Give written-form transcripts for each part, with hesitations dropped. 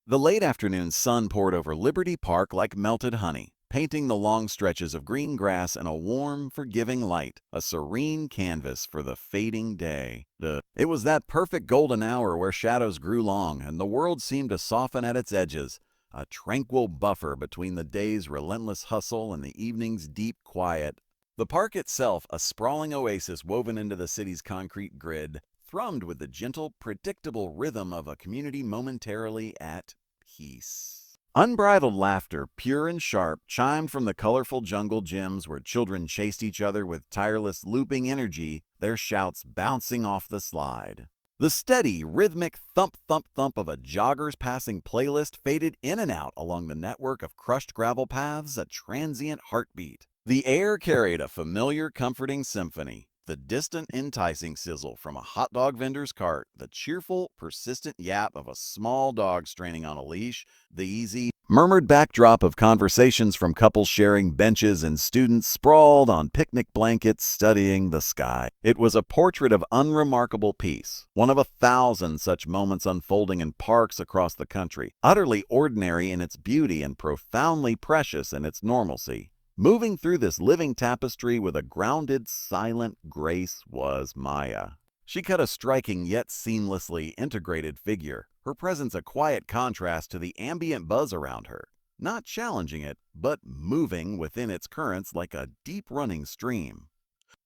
The late afternoon sun poured over Liberty Park like melted honey, painting the long stretches of green grass in a warm, forgiving light, a serene canvas for the fading day. It was that perfect golden hour where shadows grew long and the world seemed to soften at its edges, a tranquil buffer between the day's relentless hustle and the evening's deep quiet. The park itself, a sprawling oasis woven into the city's concrete grid, thrummed with the gentle, predictable rhythm of a community momentarily at peace. Unbridled laughter, pure and sharp, chimed from the colorful jungle gyms where children chased each other with tireless, looping energy, their shouts bouncing off the slide. The steady, rhythmic thump-thump-thump of a jogger's passing playlist faded in and out along the network of crushed gravel paths, a transient heartbeat. The air carried a familiar, comforting symphony. The distant, enticing sizzle from a hot dog vendor's cart, the cheerful, persistent yap of a small dog straining on a leash, the easy, murmured backdrop of conversations from couples sharing benches and students sprawled on picnic blankets studying the sky. It was a portrait of unremarkable peace, one of 1,000 such moments unfolding in parks across the country, utterly ordinary in its beauty and profoundly precious in its normalcy. Moving through this living tapestry with a grounded, silent grace was Maya. She cut a striking yet seamlessly integrated figure, her presence a quiet contrast to the ambient buzz around her, not challenging it, but moving within its currents like a deep-running stream.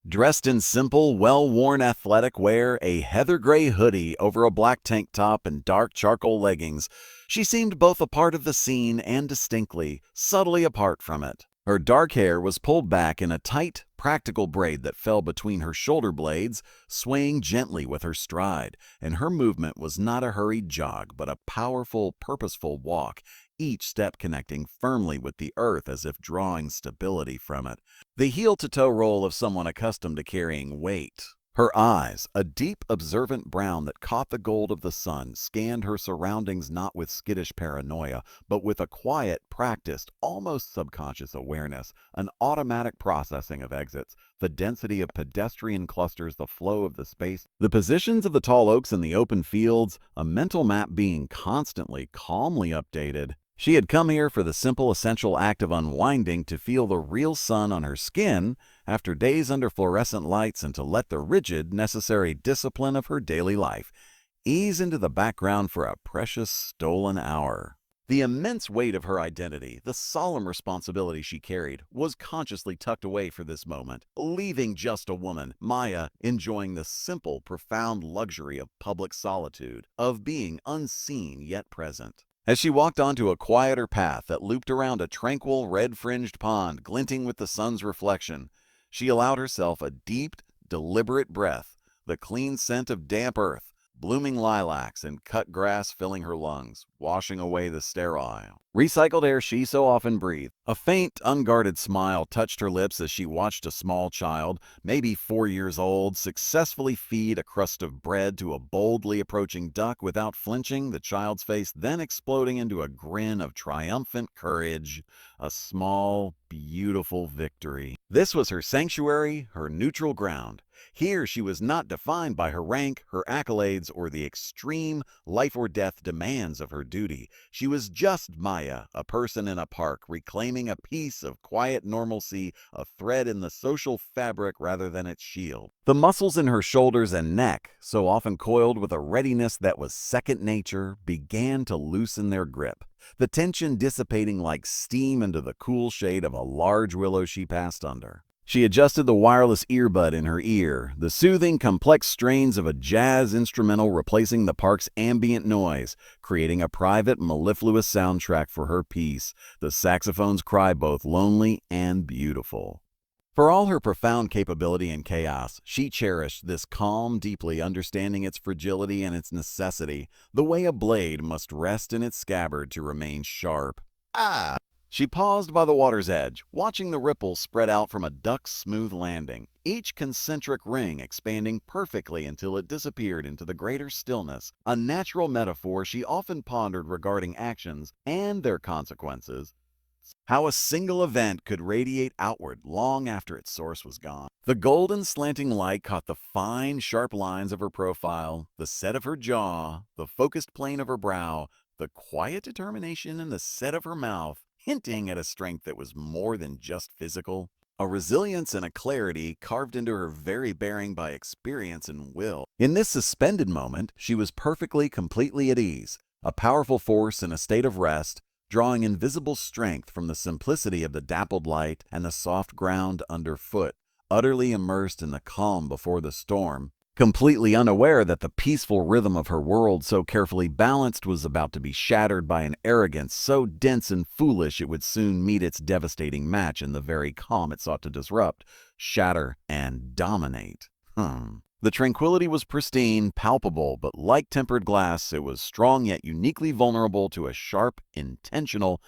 Dressed in simple, well-worn athletic wear, a heather gray hoodie over a black tank top and dark charcoal leggings, she seemed both a part of the scene and distinctly, subtly apart from it. Her dark hair was pulled back in a tight, practical braid that fell between her shoulder blades, swaying gently with her stride, and her movement was not a hurried jog, but a powerful, purposeful walk, each step connecting firmly with the earth as if drawing stability from it. The heel-to-toe roll of someone accustomed to carrying weight. Her eyes, a deep, observant brown that caught the gold of the sun, scanned her surroundings not with skittish paranoia, but with a quiet, practiced, almost subconscious awareness, an automatic processing of exits, the density of pedestrian clusters, the flow of the space, the positions of the tall oaks in the open fields, a mental map being constantly, calmly updated. She had come here for the simple, essential act of unwinding, to feel the real sun on her skin after days under fluorescent lights, and to let the rigid, necessary discipline of her daily life ease into the background for a precious stolen hour. The immense weight of her identity, the solemn responsibility she carried, was consciously tucked away for this moment, leaving just a woman, Maya, enjoying the simple, profound luxury of public solitude, of being unseen yet present. As she walked onto a quieter path that looped around a tranquil, red-fringed pond glinting with the sun's reflection, she allowed herself a deep, deliberate breath, the clean scent of damp earth, blooming lilacs and cut grass filling her lungs, washing away the sterile, recycled air she so often breathed. A faint, unguarded smile touched her lips as she watched a small child, maybe 4 years old, successfully feed a crust of bread to a boldly approaching duck without flinching, the child's face then exploding into a grin of triumphant courage, a small, beautiful victory. This was her sanctuary, her neutral ground. Here she was not defined by her rank, her accolades, or the extreme life-or-death demands of her duty. She was just Maya, a person in a park, reclaiming a piece of quiet normalcy, a thread in the social fabric rather than its shield. The muscles in her shoulders and neck, so often coiled with a readiness that was second nature, began to loosen their grip, the tension dissipating like steam into the cool shade of a large willow she passed under. She adjusted the wireless earbud in her ear, the soothing, complex strains of a jazz instrumental replacing the park's ambient noise, creating a private, mellifluous soundtrack for her peace, the saxophone's cry both lonely and beautiful. For all her profound capability in chaos, she cherished this calm deeply, understanding its fragility and its necessity, the way a blade must rest in its scabbard to remain sharp. Ah! She paused by the water's edge, watching the ripples spread out from a duck's smooth landing, each concentric ring expanding perfectly until it disappeared into the greater stillness, a natural metaphor she often pondered regarding actions and their consequences. How a single event could radiate outward long after its source was gone. The golden slanting light caught the fine, sharp lines of her profile, the set of her jaw, the focused plane of her brow, the quiet determination in the set of her mouth, hinting at a strength that was more than just physical. A resilience and a clarity carved into her very bearing by experience and will. In this suspended moment, she was perfectly, completely at ease, a powerful force in a state of rest, drawing invisible strength from the simplicity of the dappled light and the soft ground underfoot, utterly immersed in the calm before the storm, completely unaware that the peaceful rhythm of her world so carefully balanced was about to be shattered by an arrogance so dense and foolish it would soon meet its devastating match in the very calm it sought to disrupt, shatter, and dominate. The tranquility was pristine, palpable, but like tempered glass, it was strong yet uniquely vulnerable to a sharp, intentional,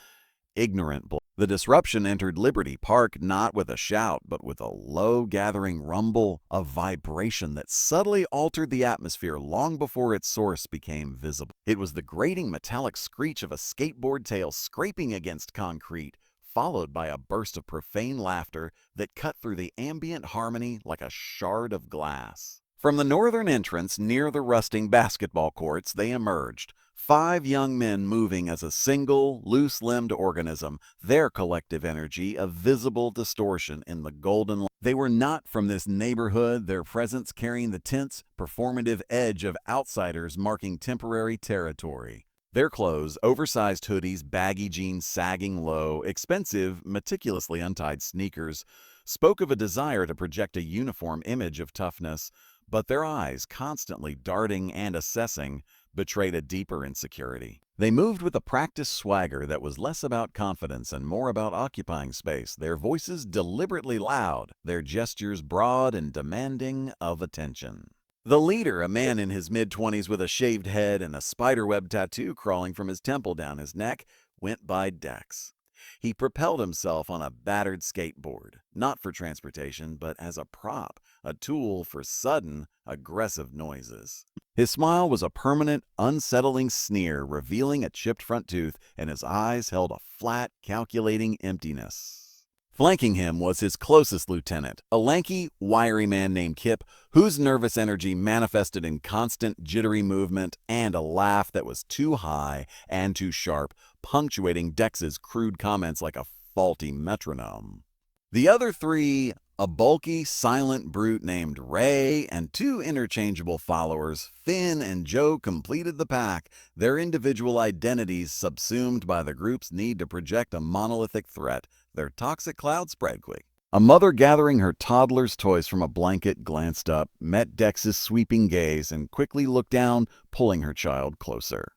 ignorant blow. The disruption entered Liberty Park not with a shout, but with a low gathering rumble, a vibration that subtly altered the atmosphere long before its source became visible. It was the grating metallic screech of a skateboard tail scraping against concrete, followed by a burst of profane laughter that cut through the ambient harmony like a shard of glass. From the northern entrance near the rusting basketball courts they emerged, 5 young men moving as a single, loose-limbed organism, their collective energy a visible distortion in the golden light. They were not from this neighborhood, their presence carrying the tense, performative edge of outsiders marking temporary territory. Their clothes, oversized hoodies, baggy jeans sagging low, expensive, meticulously untied sneakers, spoke of a desire to project a uniform image of toughness, but their eyes, constantly darting and assessing, betrayed a deeper insecurity. They moved with a practiced swagger that was less about confidence and more about occupying space, their voices deliberately loud, their gestures broad and demanding of attention. The leader, a man in his mid-20s with a shaved head and a spiderweb tattoo crawling from his temple down his neck, went by Dex. He propelled himself on a battered skateboard, not for transportation, but as a prop, a tool for sudden, aggressive noises. His smile was a permanent, unsettling sneer revealing a chipped front tooth, and his eyes held a flat, calculating emptiness. Flanking him was his closest lieutenant, a lanky, wiry man named Kip, whose nervous energy manifested in constant, jittery movement and a laugh that was too high and too sharp, punctuating Dex's crude comments like a faulty metronome. The other 3, a bulky, silent brute named Ray, and 2 interchangeable followers, Finn and Joe, completed the pack, their individual identities subsumed by the group's need to project a monolithic threat. Their toxic cloud spread quick. A mother gathering her toddler's toys from a blanket glanced up, met Dex's sweeping gaze, and quickly looked down, pulling her child closer.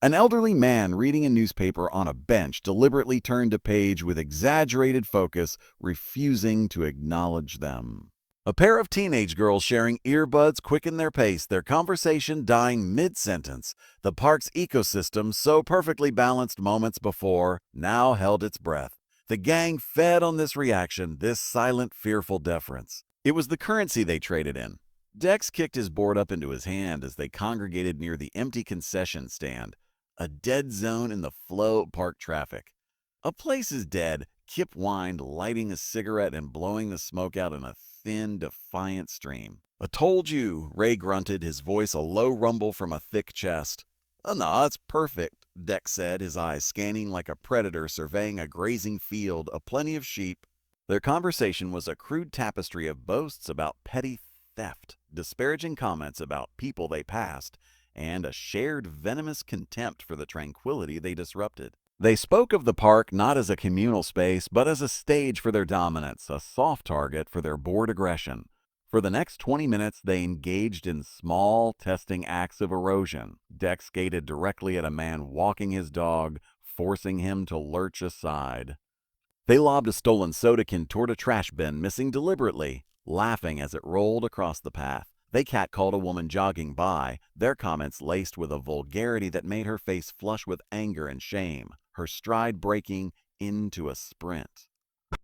An elderly man reading a newspaper on a bench deliberately turned a page with exaggerated focus, refusing to acknowledge them. A pair of teenage girls sharing earbuds quickened their pace, their conversation dying mid-sentence. The park's ecosystem, so perfectly balanced moments before, now held its breath. The gang fed on this reaction, this silent, fearful deference. It was the currency they traded in. Dex kicked his board up into his hand as they congregated near the empty concession stand, a dead zone in the flow of park traffic. A place is dead, Kip whined, lighting a cigarette and blowing the smoke out in a thin, defiant stream. I told you, Ray grunted, his voice a low rumble from a thick chest. Oh, no, it's perfect, Dex said, his eyes scanning like a predator surveying a grazing field, a plenty of sheep. Their conversation was a crude tapestry of boasts about petty theft, disparaging comments about people they passed, and a shared venomous contempt for the tranquility they disrupted. They spoke of the park not as a communal space, but as a stage for their dominance, a soft target for their bored aggression. For the next 20 minutes, they engaged in small, testing acts of erosion. Dex skated directly at a man walking his dog, forcing him to lurch aside. They lobbed a stolen soda can toward a trash bin, missing deliberately, laughing as it rolled across the path. They catcalled a woman jogging by, their comments laced with a vulgarity that made her face flush with anger and shame, her stride breaking into a sprint.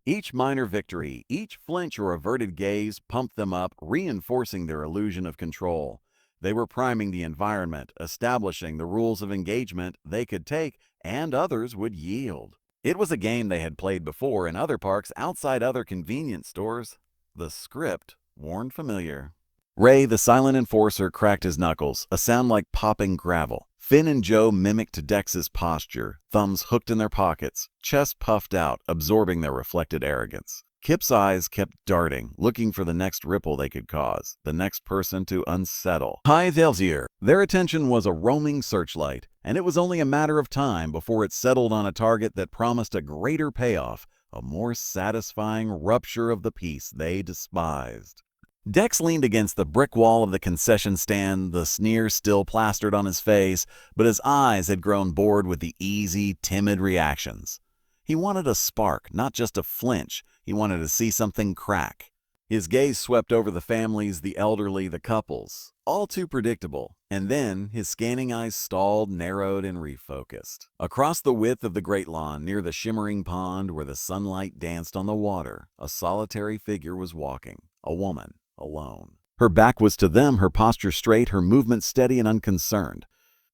Each minor victory, each flinch or averted gaze pumped them up, reinforcing their illusion of control. They were priming the environment, establishing the rules of engagement they could take and others would yield. It was a game they had played before in other parks outside other convenience stores. The script warned familiar. Ray, the silent enforcer, cracked his knuckles, a sound like popping gravel. Finn and Joe mimicked Dex's posture, thumbs hooked in their pockets, chest puffed out, absorbing their reflected arrogance. Kip's eyes kept darting, looking for the next ripple they could cause, the next person to unsettle. Hi, Thelsier. Their attention was a roaming searchlight, and it was only a matter of time before it settled on a target that promised a greater payoff, a more satisfying rupture of the peace they despised. Dex leaned against the brick wall of the concession stand, the sneer still plastered on his face, but his eyes had grown bored with the easy, timid reactions. He wanted a spark, not just a flinch. He wanted to see something crack. His gaze swept over the families, the elderly, the couples, all too predictable, and then his scanning eyes stalled, narrowed, and refocused. Across the width of the great lawn, near the shimmering pond where the sunlight danced on the water, a solitary figure was walking, a woman, alone. Her back was to them, her posture straight, her movement steady and unconcerned.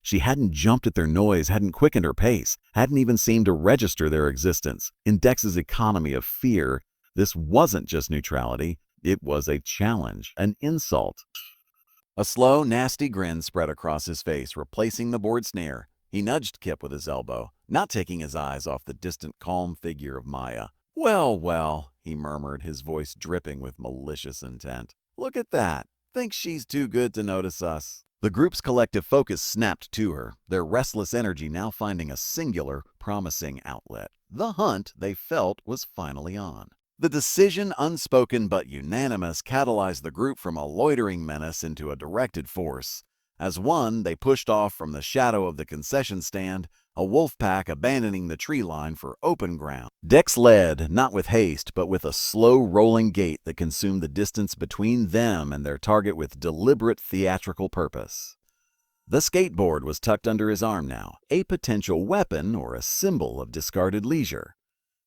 She hadn't jumped at their noise, hadn't quickened her pace, hadn't even seemed to register their existence. In Dex's economy of fear, this wasn't just neutrality, it was a challenge, an insult. A slow, nasty grin spread across his face, replacing the board snare. He nudged Kip with his elbow, not taking his eyes off the distant, calm figure of Maya. Well, well, he murmured, his voice dripping with malicious intent. Look at that. Thinks she's too good to notice us. The group's collective focus snapped to her, their restless energy now finding a singular, promising outlet. The hunt, they felt, was finally on. The decision, unspoken but unanimous, catalyzed the group from a loitering menace into a directed force. As one, they pushed off from the shadow of the concession stand, a wolf pack abandoning the tree line for open ground. Dex led, not with haste, but with a slow rolling gait that consumed the distance between them and their target with deliberate theatrical purpose. The skateboard was tucked under his arm now, a potential weapon or a symbol of discarded leisure.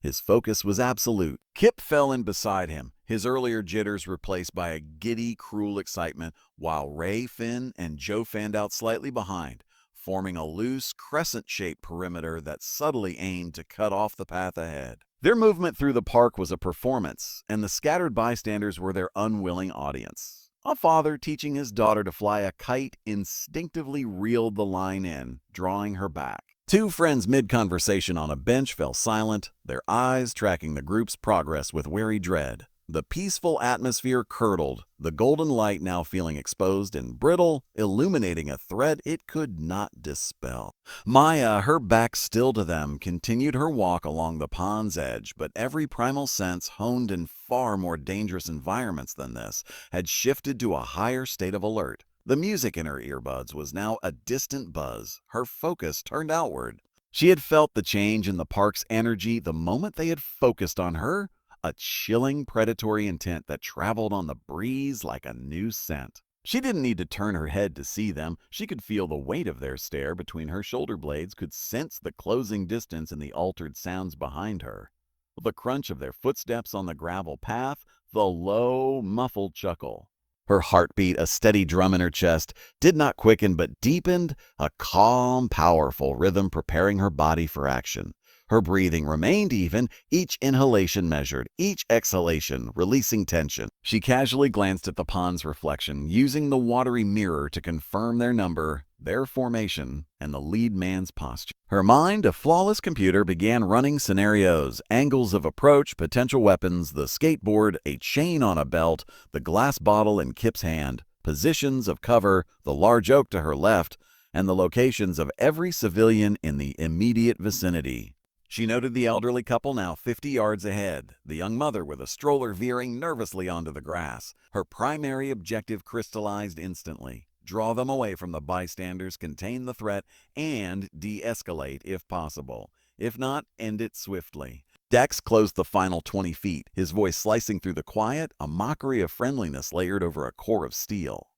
His focus was absolute. Kip fell in beside him, his earlier jitters replaced by a giddy, cruel excitement, while Ray, Finn, and Joe fanned out slightly behind, forming a loose, crescent-shaped perimeter that subtly aimed to cut off the path ahead. Their movement through the park was a performance, and the scattered bystanders were their unwilling audience. A father teaching his daughter to fly a kite instinctively reeled the line in, drawing her back. Two friends mid-conversation on a bench fell silent, their eyes tracking the group's progress with wary dread. The peaceful atmosphere curdled, the golden light now feeling exposed and brittle, illuminating a threat it could not dispel. Maya, her back still to them, continued her walk along the pond's edge, but every primal sense, honed in far more dangerous environments than this, had shifted to a higher state of alert. The music in her earbuds was now a distant buzz, her focus turned outward. She had felt the change in the park's energy the moment they had focused on her, a chilling predatory intent that traveled on the breeze like a new scent. She didn't need to turn her head to see them. She could feel the weight of their stare between her shoulder blades, could sense the closing distance in the altered sounds behind her. The crunch of their footsteps on the gravel path, the low, muffled chuckle. Her heartbeat, a steady drum in her chest, did not quicken but deepened, a calm, powerful rhythm preparing her body for action. Her breathing remained even, each inhalation measured, each exhalation releasing tension. She casually glanced at the pond's reflection, using the watery mirror to confirm their number, their formation, and the lead man's posture. Her mind, a flawless computer, began running scenarios, angles of approach, potential weapons, the skateboard, a chain on a belt, the glass bottle in Kip's hand, positions of cover, the large oak to her left, and the locations of every civilian in the immediate vicinity. She noted the elderly couple now 50 yards ahead, the young mother with a stroller veering nervously onto the grass. Her primary objective crystallized instantly. Draw them away from the bystanders, contain the threat, and de-escalate if possible. If not, end it swiftly. Dex closed the final 20 feet, his voice slicing through the quiet, a mockery of friendliness layered over a core of steel.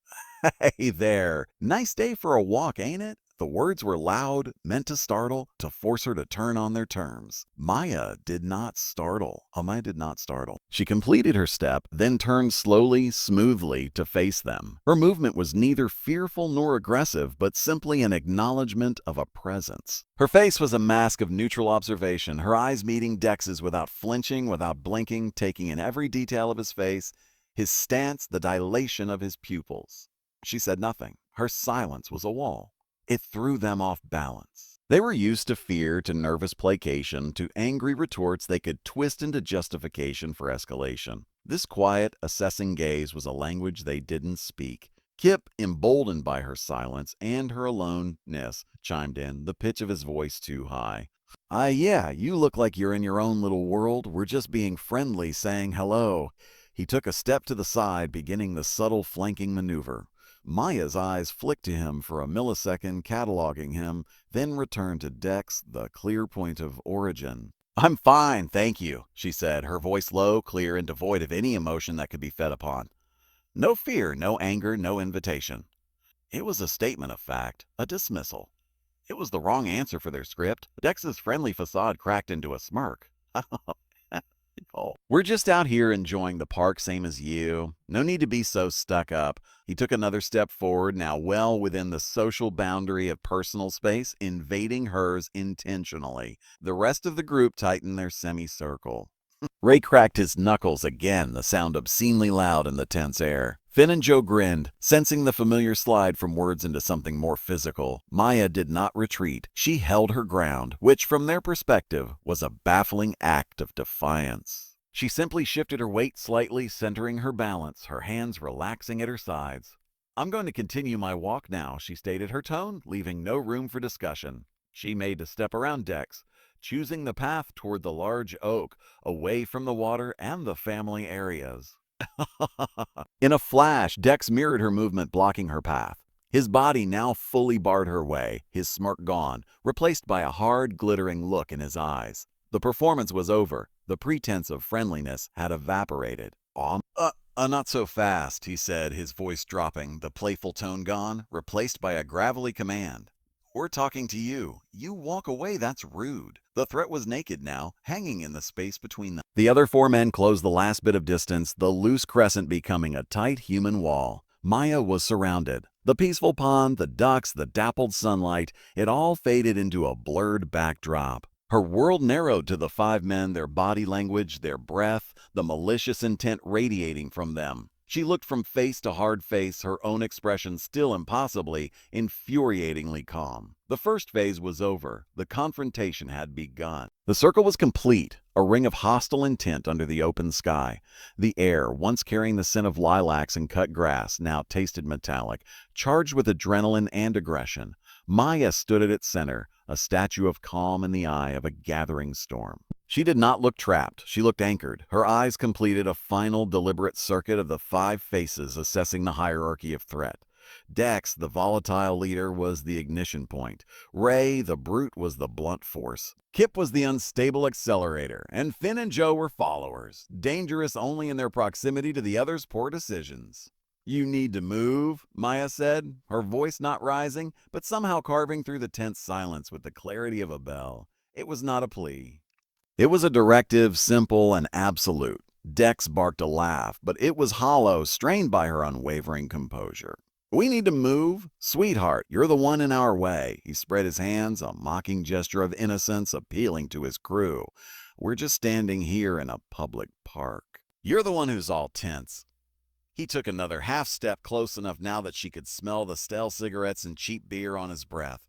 Hey there, nice day for a walk, ain't it? The words were loud, meant to startle, to force her to turn on their terms. Maya did not startle. She completed her step, then turned slowly, smoothly to face them. Her movement was neither fearful nor aggressive, but simply an acknowledgement of a presence. Her face was a mask of neutral observation, her eyes meeting Dex's without flinching, without blinking, taking in every detail of his face, his stance, the dilation of his pupils. She said nothing. Her silence was a wall. It threw them off balance. They were used to fear, to nervous placation, to angry retorts they could twist into justification for escalation. This quiet, assessing gaze was a language they didn't speak. Kip, emboldened by her silence and her aloneness, chimed in, the pitch of his voice too high. Yeah, you look like you're in your own little world. We're just being friendly, saying hello." He took a step to the side, beginning the subtle flanking maneuver. Maya's eyes flicked to him for a millisecond, cataloging him, then returned to Dex, the clear point of origin. "I'm fine, thank you," she said, her voice low, clear, and devoid of any emotion that could be fed upon. No fear, no anger, no invitation. It was a statement of fact, a dismissal. It was the wrong answer for their script. Dex's friendly facade cracked into a smirk. "We're just out here enjoying the park, same as you. No need to be so stuck up." He took another step forward, now well within the social boundary of personal space, invading hers intentionally. The rest of the group tightened their semicircle. Ray cracked his knuckles again, the sound obscenely loud in the tense air. Finn and Joe grinned, sensing the familiar slide from words into something more physical. Maya did not retreat. She held her ground, which, from their perspective, was a baffling act of defiance. She simply shifted her weight slightly, centering her balance, her hands relaxing at her sides. "I'm going to continue my walk now," she stated, her tone leaving no room for discussion. She made a step around Dex, choosing the path toward the large oak, away from the water and the family areas. In a flash, Dex mirrored her movement, blocking her path. His body now fully barred her way, his smirk gone, replaced by a hard, glittering look in his eyes. The performance was over. The pretense of friendliness had evaporated. Not so fast," he said, his voice dropping, the playful tone gone, replaced by a gravelly command. "We're talking to you. You walk away, that's rude." The threat was naked now, hanging in the space between them. The other four men closed the last bit of distance, the loose crescent becoming a tight human wall. Maya was surrounded. The peaceful pond, the ducks, the dappled sunlight, it all faded into a blurred backdrop. Her world narrowed to the five men, their body language, their breath, the malicious intent radiating from them. She looked from face to hard face, her own expression still impossibly, infuriatingly calm. The first phase was over. The confrontation had begun. The circle was complete, a ring of hostile intent under the open sky. The air, once carrying the scent of lilacs and cut grass, now tasted metallic, charged with adrenaline and aggression. Maya stood at its center, a statue of calm in the eye of a gathering storm. She did not look trapped. She looked anchored. Her eyes completed a final, deliberate circuit of the five faces, assessing the hierarchy of threat. Dex, the volatile leader, was the ignition point. Ray, the brute, was the blunt force. Kip was the unstable accelerator, and Finn and Joe were followers, dangerous only in their proximity to the others' poor decisions. "You need to move," Maya said, her voice not rising, but somehow carving through the tense silence with the clarity of a bell. It was not a plea. It was a directive, simple and absolute. Dex barked a laugh, but it was hollow, strained by her unwavering composure. "We need to move? Sweetheart, you're the one in our way." He spread his hands, a mocking gesture of innocence, appealing to his crew. "We're just standing here in a public park. You're the one who's all tense." He took another half step, close enough now that she could smell the stale cigarettes and cheap beer on his breath.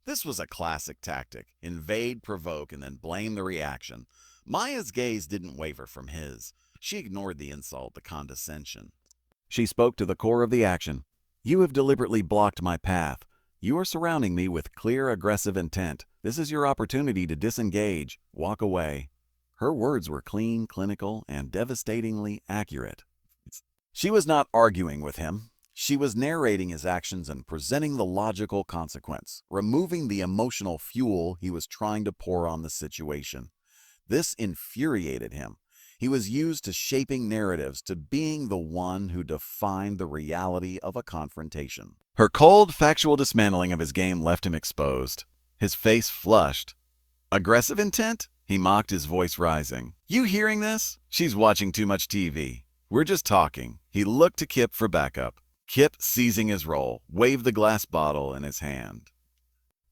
This was a classic tactic: invade, provoke, and then blame the reaction. Maya's gaze didn't waver from his. She ignored the insult, the condescension. She spoke to the core of the action. "You have deliberately blocked my path. You are surrounding me with clear, aggressive intent. This is your opportunity to disengage, walk away." Her words were clean, clinical, and devastatingly accurate. She was not arguing with him. She was narrating his actions and presenting the logical consequence, removing the emotional fuel he was trying to pour on the situation. This infuriated him. He was used to shaping narratives, to being the one who defined the reality of a confrontation. Her cold, factual dismantling of his game left him exposed. His face flushed. "Aggressive intent?" he mocked, his voice rising. "You hearing this? She's watching too much TV. We're just talking." He looked to Kip for backup. Kip, seizing his role, waved the glass bottle in his hand.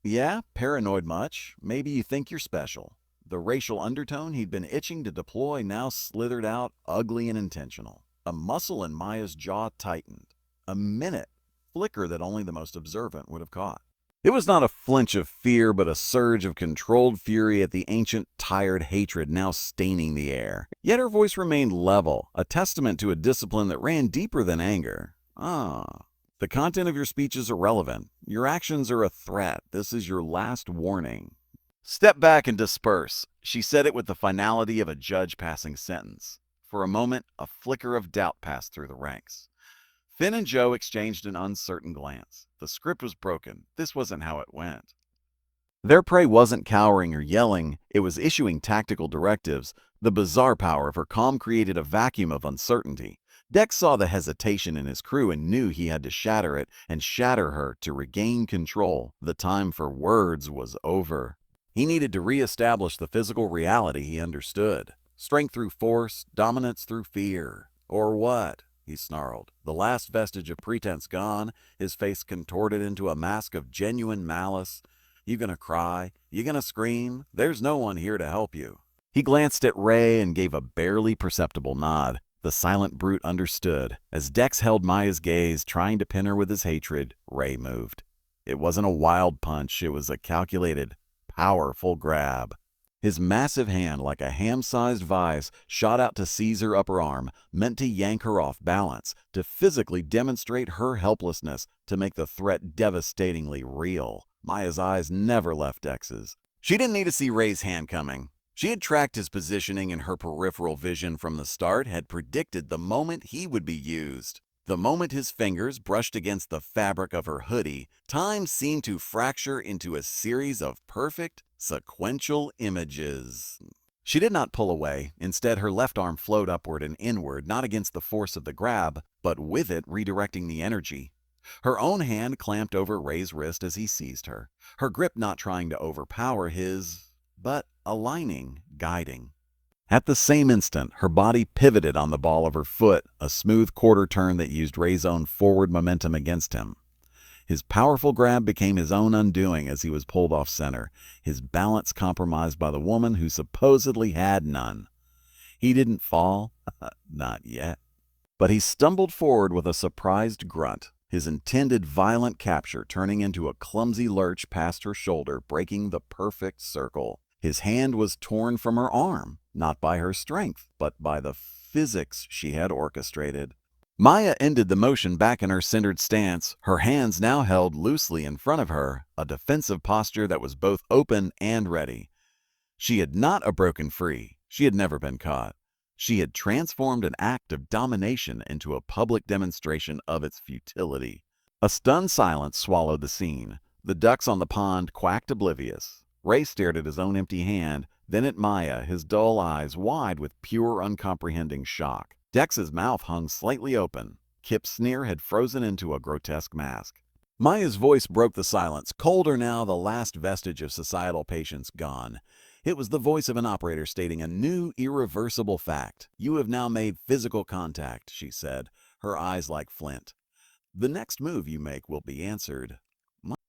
"Yeah, paranoid much? Maybe you think you're special." The racial undertone he'd been itching to deploy now slithered out, ugly and intentional. A muscle in Maya's jaw tightened. A minute flicker that only the most observant would have caught. It was not a flinch of fear, but a surge of controlled fury at the ancient, tired hatred now staining the air. Yet her voice remained level, a testament to a discipline that ran deeper than anger. The content of your speech is irrelevant. Your actions are a threat. This is your last warning. Step back and disperse. She said it with the finality of a judge passing sentence. For a moment, a flicker of doubt passed through the ranks. Finn and Joe exchanged an uncertain glance. The script was broken. This wasn't how it went. Their prey wasn't cowering or yelling. It was issuing tactical directives. The bizarre power of her calm created a vacuum of uncertainty. Dex saw the hesitation in his crew and knew he had to shatter it and shatter her to regain control. The time for words was over. He needed to reestablish the physical reality he understood. Strength through force, dominance through fear. Or what? He snarled. The last vestige of pretense gone, his face contorted into a mask of genuine malice. You gonna cry? You gonna scream? There's no one here to help you. He glanced at Ray and gave a barely perceptible nod. The silent brute understood. As Dex held Maya's gaze, trying to pin her with his hatred, Ray moved. It wasn't a wild punch, it was a calculated, powerful grab. His massive hand, like a ham-sized vise, shot out to seize her upper arm, meant to yank her off balance, to physically demonstrate her helplessness, to make the threat devastatingly real. Maya's eyes never left Dex's. She didn't need to see Ray's hand coming. She had tracked his positioning in her peripheral vision from the start, had predicted the moment he would be used. The moment his fingers brushed against the fabric of her hoodie, time seemed to fracture into a series of perfect, sequential images. She did not pull away. Instead, her left arm flowed upward and inward, not against the force of the grab, but with it redirecting the energy. Her own hand clamped over Ray's wrist as he seized her, her grip not trying to overpower his, but aligning, guiding. At the same instant, her body pivoted on the ball of her foot, a smooth quarter turn that used Ray's own forward momentum against him. His powerful grab became his own undoing as he was pulled off center, his balance compromised by the woman who supposedly had none. He didn't fall, not yet. But he stumbled forward with a surprised grunt, his intended violent capture turning into a clumsy lurch past her shoulder, breaking the perfect circle. His hand was torn from her arm, not by her strength, but by the physics she had orchestrated. Maya ended the motion back in her centered stance, her hands now held loosely in front of her, a defensive posture that was both open and ready. She had not broken free. She had never been caught. She had transformed an act of domination into a public demonstration of its futility. A stunned silence swallowed the scene. The ducks on the pond quacked oblivious. Ray stared at his own empty hand, then at Maya, his dull eyes wide with pure, uncomprehending shock. Dex's mouth hung slightly open. Kip's sneer had frozen into a grotesque mask. Maya's voice broke the silence, colder now, the last vestige of societal patience gone. It was the voice of an operator stating a new, irreversible fact. You have now made physical contact, she said, her eyes like flint. The next move you make will be answered.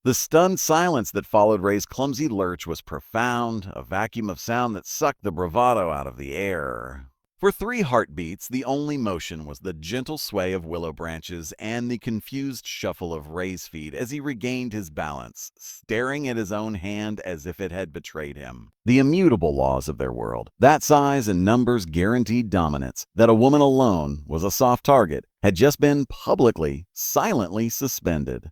The stunned silence that followed Ray's clumsy lurch was profound, a vacuum of sound that sucked the bravado out of the air. For 3 heartbeats, the only motion was the gentle sway of willow branches and the confused shuffle of Ray's feet as he regained his balance, staring at his own hand as if it had betrayed him. The immutable laws of their world, that size and numbers guaranteed dominance, that a woman alone was a soft target, had just been publicly, silently suspended.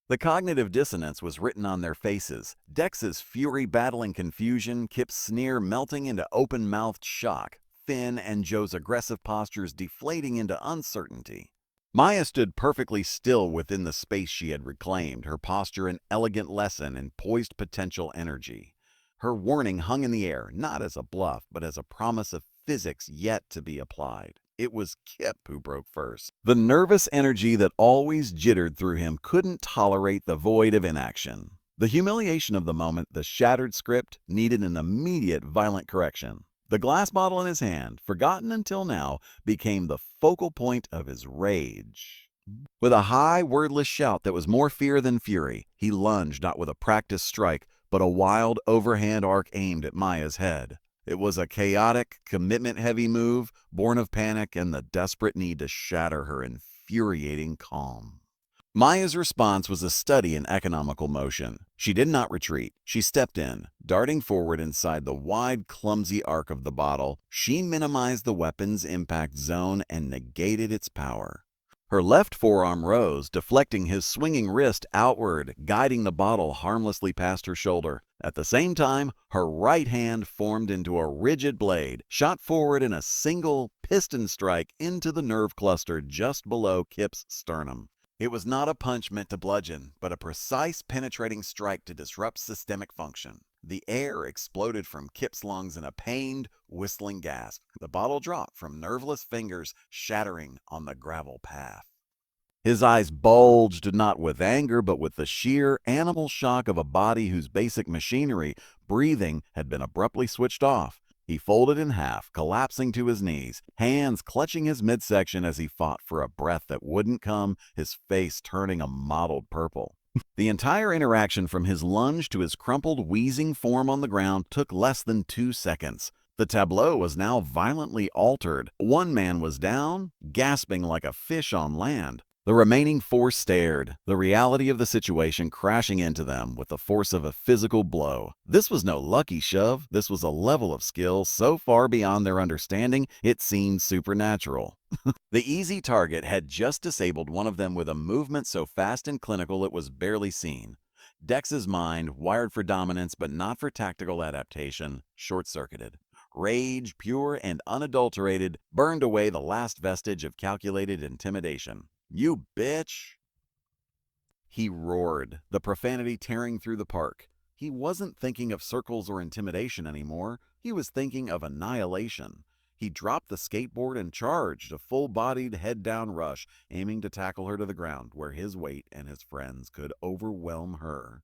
The cognitive dissonance was written on their faces, Dex's fury battling confusion, Kip's sneer melting into open-mouthed shock, Finn and Joe's aggressive postures deflating into uncertainty. Maya stood perfectly still within the space she had reclaimed, her posture an elegant lesson in poised potential energy. Her warning hung in the air, not as a bluff, but as a promise of physics yet to be applied. It was Kip who broke first. The nervous energy that always jittered through him couldn't tolerate the void of inaction. The humiliation of the moment, the shattered script, needed an immediate violent correction. The glass bottle in his hand, forgotten until now, became the focal point of his rage. With a high, wordless shout that was more fear than fury, he lunged not with a practiced strike, but a wild, overhand arc aimed at Maya's head. It was a chaotic, commitment-heavy move, born of panic and the desperate need to shatter her infuriating calm. Maya's response was a study in economical motion. She did not retreat. She stepped in, darting forward inside the wide, clumsy arc of the bottle. She minimized the weapon's impact zone and negated its power. Her left forearm rose, deflecting his swinging wrist outward, guiding the bottle harmlessly past her shoulder. At the same time, her right hand formed into a rigid blade, shot forward in a single piston strike into the nerve cluster just below Kip's sternum. It was not a punch meant to bludgeon, but a precise, penetrating strike to disrupt systemic function. The air exploded from Kip's lungs in a pained, whistling gasp. The bottle dropped from nerveless fingers, shattering on the gravel path. His eyes bulged not with anger, but with the sheer animal shock of a body whose basic machinery, breathing, had been abruptly switched off. He folded in half, collapsing to his knees, hands clutching his midsection as he fought for a breath that wouldn't come, his face turning a mottled purple. The entire interaction from his lunge to his crumpled, wheezing form on the ground took less than 2 seconds. The tableau was now violently altered. One man was down, gasping like a fish on land. The remaining 4 stared, the reality of the situation crashing into them with the force of a physical blow. This was no lucky shove. This was a level of skill so far beyond their understanding it seemed supernatural. The easy target had just disabled one of them with a movement so fast and clinical it was barely seen. Dex's mind, wired for dominance but not for tactical adaptation, short-circuited. Rage, pure and unadulterated, burned away the last vestige of calculated intimidation. "You bitch!" He roared, the profanity tearing through the park. He wasn't thinking of circles or intimidation anymore. He was thinking of annihilation. He dropped the skateboard and charged, a full-bodied, head-down rush, aiming to tackle her to the ground, where his weight and his friends could overwhelm her.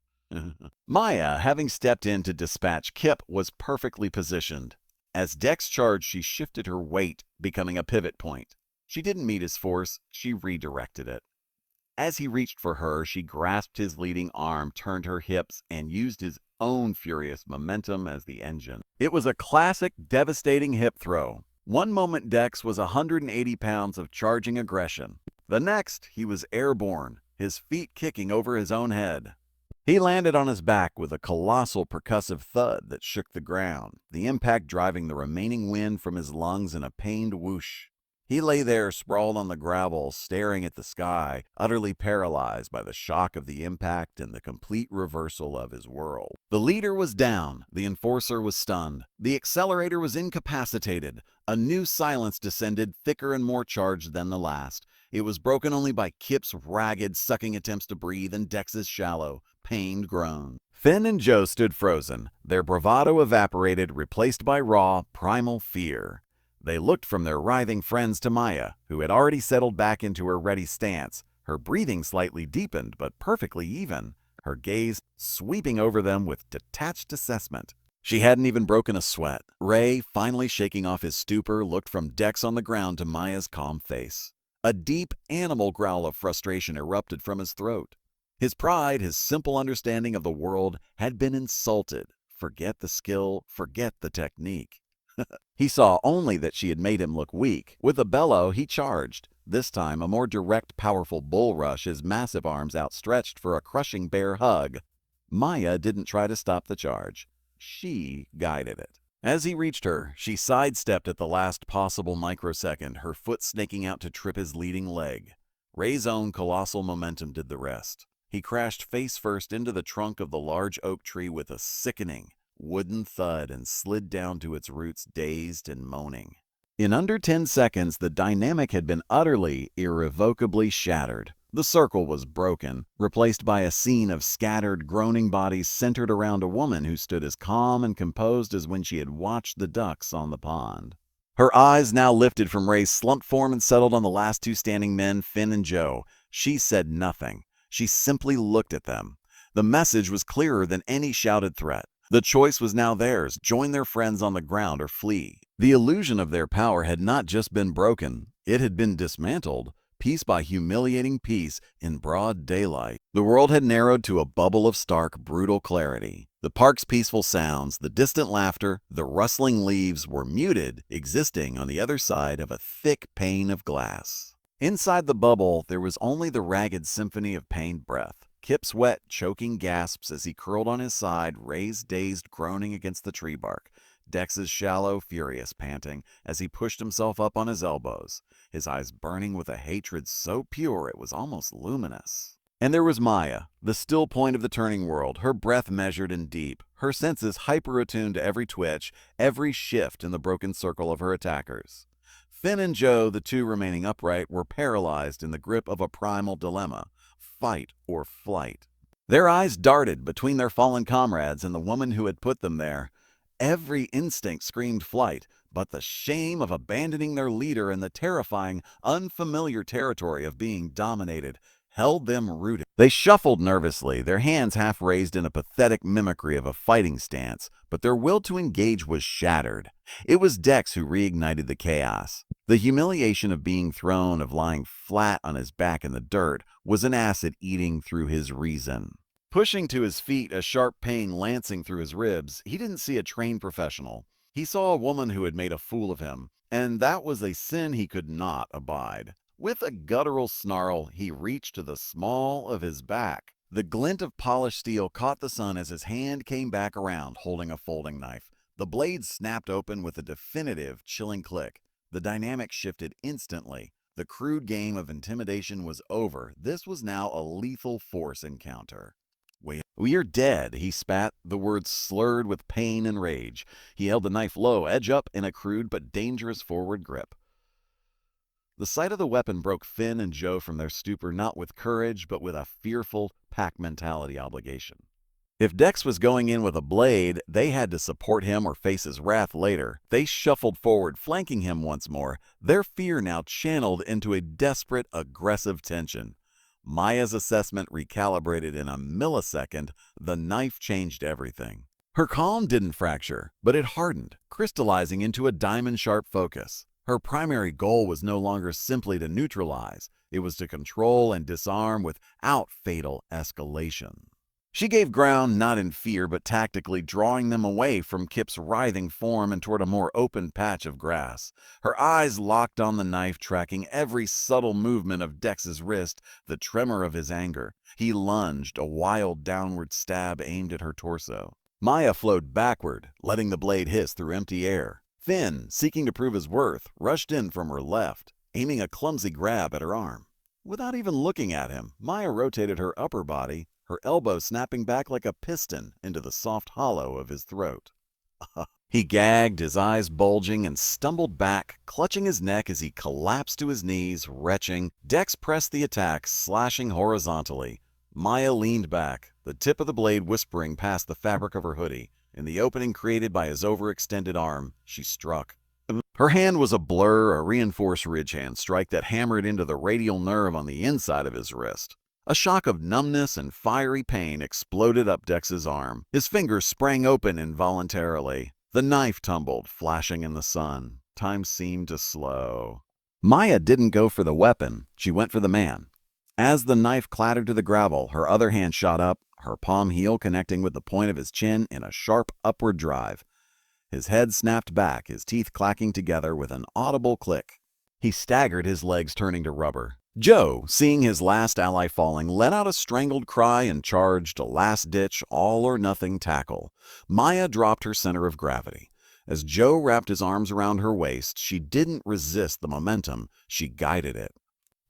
Maya, having stepped in to dispatch Kip, was perfectly positioned. As Dex charged, she shifted her weight, becoming a pivot point. She didn't meet his force, she redirected it. As he reached for her, she grasped his leading arm, turned her hips, and used his own furious momentum as the engine. It was a classic, devastating hip throw. One moment Dex was 180 pounds of charging aggression. The next, he was airborne, his feet kicking over his own head. He landed on his back with a colossal percussive thud that shook the ground, the impact driving the remaining wind from his lungs in a pained whoosh. He lay there sprawled on the gravel, staring at the sky, utterly paralyzed by the shock of the impact and the complete reversal of his world. The leader was down, the enforcer was stunned, the accelerator was incapacitated. A new silence descended, thicker and more charged than the last. It was broken only by Kip's ragged, sucking attempts to breathe and Dex's shallow, pained groan. Finn and Joe stood frozen, their bravado evaporated, replaced by raw, primal fear. They looked from their writhing friends to Maya, who had already settled back into her ready stance, her breathing slightly deepened but perfectly even, her gaze sweeping over them with detached assessment. She hadn't even broken a sweat. Ray, finally shaking off his stupor, looked from Dex on the ground to Maya's calm face. A deep, animal growl of frustration erupted from his throat. His pride, his simple understanding of the world, had been insulted. Forget the skill, forget the technique. He saw only that she had made him look weak. With a bellow, he charged. This time, a more direct, powerful bull rush, his massive arms outstretched for a crushing bear hug. Maya didn't try to stop the charge. She guided it. As he reached her, she sidestepped at the last possible microsecond, her foot snaking out to trip his leading leg. Ray's own colossal momentum did the rest. He crashed face first into the trunk of the large oak tree with a sickening, wooden thud and slid down to its roots, dazed and moaning. In under 10 seconds, the dynamic had been utterly, irrevocably shattered. The circle was broken, replaced by a scene of scattered, groaning bodies centered around a woman who stood as calm and composed as when she had watched the ducks on the pond. Her eyes now lifted from Ray's slumped form and settled on the last 2 standing men, Finn and Joe. She said nothing. She simply looked at them. The message was clearer than any shouted threat. The choice was now theirs: join their friends on the ground or flee. The illusion of their power had not just been broken, it had been dismantled, piece by humiliating piece, in broad daylight. The world had narrowed to a bubble of stark, brutal clarity. The park's peaceful sounds, the distant laughter, the rustling leaves were muted, existing on the other side of a thick pane of glass. Inside the bubble, there was only the ragged symphony of pained breath. Kip's wet, choking gasps as he curled on his side, raised dazed groaning against the tree bark. Dex's shallow, furious panting as he pushed himself up on his elbows, his eyes burning with a hatred so pure it was almost luminous. And there was Maya, the still point of the turning world, her breath measured and deep, her senses hyper-attuned to every twitch, every shift in the broken circle of her attackers. Finn and Joe, the two remaining upright, were paralyzed in the grip of a primal dilemma: fight or flight. Their eyes darted between their fallen comrades and the woman who had put them there. Every instinct screamed flight, but the shame of abandoning their leader and the terrifying, unfamiliar territory of being dominated held them rooted. They shuffled nervously, their hands half raised in a pathetic mimicry of a fighting stance, but their will to engage was shattered. It was Dex who reignited the chaos. The humiliation of being thrown, of lying flat on his back in the dirt, was an acid eating through his reason. Pushing to his feet, a sharp pain lancing through his ribs, he didn't see a trained professional. He saw a woman who had made a fool of him, and that was a sin he could not abide. With a guttural snarl, he reached to the small of his back. The glint of polished steel caught the sun as his hand came back around, holding a folding knife. The blade snapped open with a definitive, chilling click. The dynamic shifted instantly. The crude game of intimidation was over. This was now a lethal force encounter. "We're dead," he spat, the words slurred with pain and rage. He held the knife low, edge up, in a crude but dangerous forward grip. The sight of the weapon broke Finn and Joe from their stupor, not with courage, but with a fearful pack mentality obligation. If Dex was going in with a blade, they had to support him or face his wrath later. They shuffled forward, flanking him once more, their fear now channeled into a desperate, aggressive tension. Maya's assessment recalibrated in a millisecond. The knife changed everything. Her calm didn't fracture, but it hardened, crystallizing into a diamond-sharp focus. Her primary goal was no longer simply to neutralize. It was to control and disarm without fatal escalation. She gave ground not in fear but tactically, drawing them away from Kip's writhing form and toward a more open patch of grass. Her eyes locked on the knife, tracking every subtle movement of Dex's wrist, the tremor of his anger. He lunged, a wild downward stab aimed at her torso. Maya flowed backward, letting the blade hiss through empty air. Finn, seeking to prove his worth, rushed in from her left, aiming a clumsy grab at her arm. Without even looking at him, Maya rotated her upper body, her elbow snapping back like a piston into the soft hollow of his throat. He gagged, his eyes bulging, and stumbled back, clutching his neck as he collapsed to his knees, retching. Dex pressed the attack, slashing horizontally. Maya leaned back, the tip of the blade whispering past the fabric of her hoodie. In the opening created by his overextended arm, she struck. Her hand was a blur, a reinforced ridge hand strike that hammered into the radial nerve on the inside of his wrist. A shock of numbness and fiery pain exploded up Dex's arm. His fingers sprang open involuntarily. The knife tumbled, flashing in the sun. Time seemed to slow. Maya didn't go for the weapon. She went for the man. As the knife clattered to the gravel, her other hand shot up, her palm heel connecting with the point of his chin in a sharp upward drive. His head snapped back, his teeth clacking together with an audible click. He staggered, his legs turning to rubber. Joe, seeing his last ally falling, let out a strangled cry and charged, a last-ditch, all-or-nothing tackle. Maya dropped her center of gravity. As Joe wrapped his arms around her waist, she didn't resist the momentum, she guided it.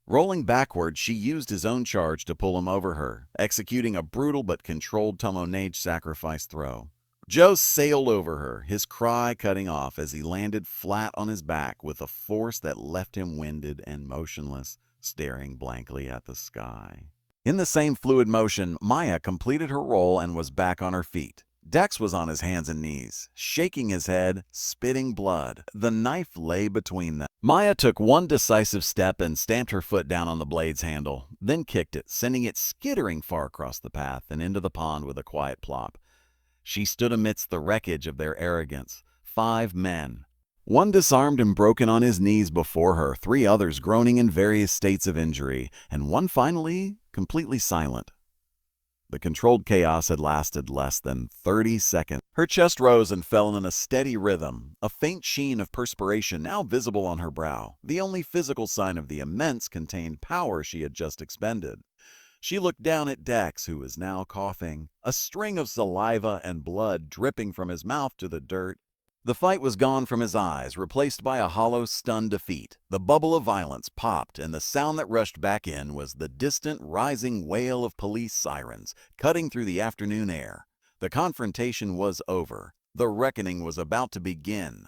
Rolling backward, she used his own charge to pull him over her, executing a brutal but controlled Tomonage sacrifice throw. Joe sailed over her, his cry cutting off as he landed flat on his back with a force that left him winded and motionless, staring blankly at the sky. In the same fluid motion, Maya completed her roll and was back on her feet. Dex was on his hands and knees, shaking his head, spitting blood. The knife lay between them. Maya took one decisive step and stamped her foot down on the blade's handle, then kicked it, sending it skittering far across the path and into the pond with a quiet plop. She stood amidst the wreckage of their arrogance. 5 men. One disarmed and broken on his knees before her, 3 others groaning in various states of injury, and one finally completely silent. The controlled chaos had lasted less than 30 seconds. Her chest rose and fell in a steady rhythm, a faint sheen of perspiration now visible on her brow, the only physical sign of the immense contained power she had just expended. She looked down at Dex, who was now coughing, a string of saliva and blood dripping from his mouth to the dirt. The fight was gone from his eyes, replaced by a hollow, stunned defeat. The bubble of violence popped, and the sound that rushed back in was the distant, rising wail of police sirens, cutting through the afternoon air. The confrontation was over. The reckoning was about to begin.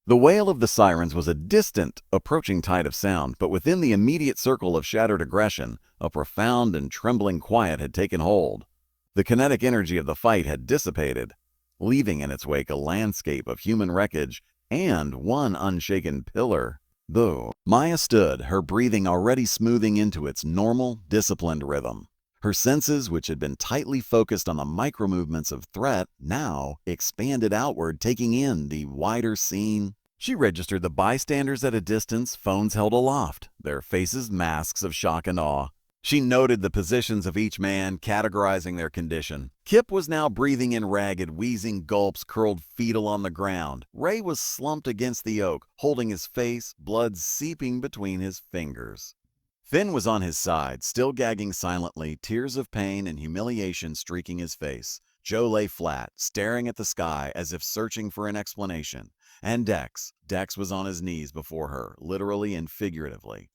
The wail of the sirens was a distant, approaching tide of sound, but within the immediate circle of shattered aggression, a profound and trembling quiet had taken hold. The kinetic energy of the fight had dissipated, leaving in its wake a landscape of human wreckage and one unshaken pillar. Though Maya stood, her breathing already smoothing into its normal, disciplined rhythm. Her senses, which had been tightly focused on the micro-movements of threat, now expanded outward, taking in the wider scene. She registered the bystanders at a distance, phones held aloft, their faces masks of shock and awe. She noted the positions of each man, categorizing their condition. Kip was now breathing in ragged, wheezing gulps, curled fetal on the ground. Ray was slumped against the oak, holding his face, blood seeping between his fingers. Finn was on his side, still gagging silently, tears of pain and humiliation streaking his face. Joe lay flat, staring at the sky as if searching for an explanation. And Dex was on his knees before her, literally and figuratively.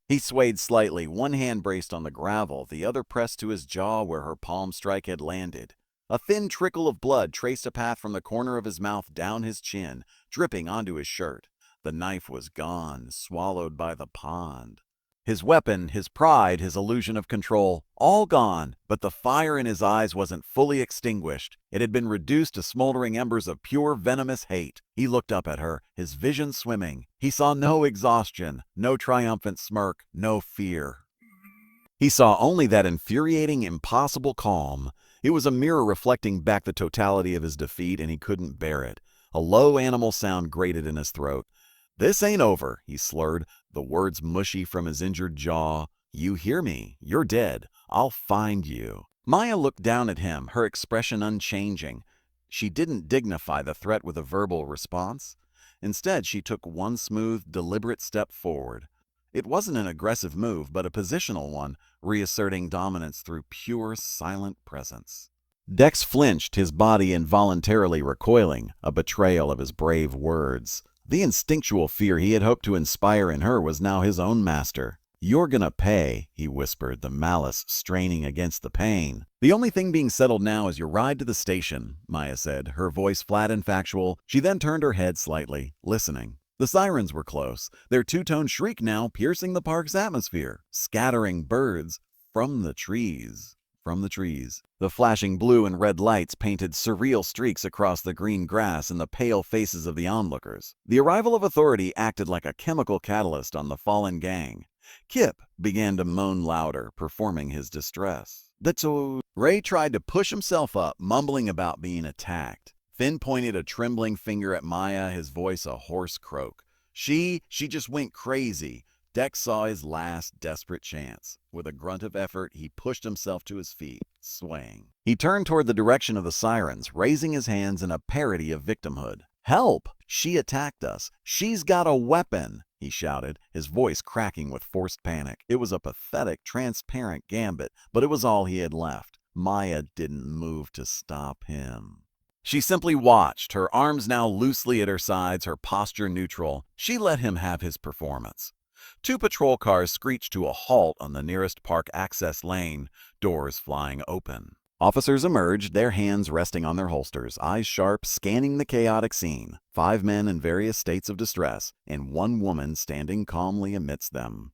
He swayed slightly, one hand braced on the gravel, the other pressed to his jaw where her palm strike had landed. A thin trickle of blood traced a path from the corner of his mouth down his chin, dripping onto his shirt. The knife was gone, swallowed by the pond. His weapon, his pride, his illusion of control, all gone, but the fire in his eyes wasn't fully extinguished. It had been reduced to smoldering embers of pure venomous hate. He looked up at her, his vision swimming. He saw no exhaustion, no triumphant smirk, no fear. He saw only that infuriating, impossible calm. It was a mirror reflecting back the totality of his defeat, and he couldn't bear it. A low animal sound grated in his throat. "This ain't over," he slurred, the words mushy from his injured jaw. "You hear me? You're dead. I'll find you." Maya looked down at him, her expression unchanging. She didn't dignify the threat with a verbal response. Instead, she took one smooth, deliberate step forward. It wasn't an aggressive move, but a positional one, reasserting dominance through pure, silent presence. Dex flinched, his body involuntarily recoiling, a betrayal of his brave words. The instinctual fear he had hoped to inspire in her was now his own master. "You're gonna pay," he whispered, the malice straining against the pain. "The only thing being settled now is your ride to the station," Maya said, her voice flat and factual. She then turned her head slightly, listening. The sirens were close, their two-tone shriek now piercing the park's atmosphere, scattering birds from the trees. The flashing blue and red lights painted surreal streaks across the green grass and the pale faces of the onlookers. The arrival of authority acted like a chemical catalyst on the fallen gang. Kip began to moan louder, performing his distress. Ray tried to push himself up, mumbling about being attacked. Finn pointed a trembling finger at Maya, his voice a hoarse croak. She just went crazy. Dex saw his last desperate chance. With a grunt of effort, he pushed himself to his feet, swaying. He turned toward the direction of the sirens, raising his hands in a parody of victimhood. "Help! She attacked us. She's got a weapon!" he shouted, his voice cracking with forced panic. It was a pathetic, transparent gambit, but it was all he had left. Maya didn't move to stop him. She simply watched, her arms now loosely at her sides, her posture neutral. She let him have his performance. 2 patrol cars screeched to a halt on the nearest park access lane, doors flying open. Officers emerged, their hands resting on their holsters, eyes sharp, scanning the chaotic scene. 5 men in various states of distress, and 1 woman standing calmly amidst them.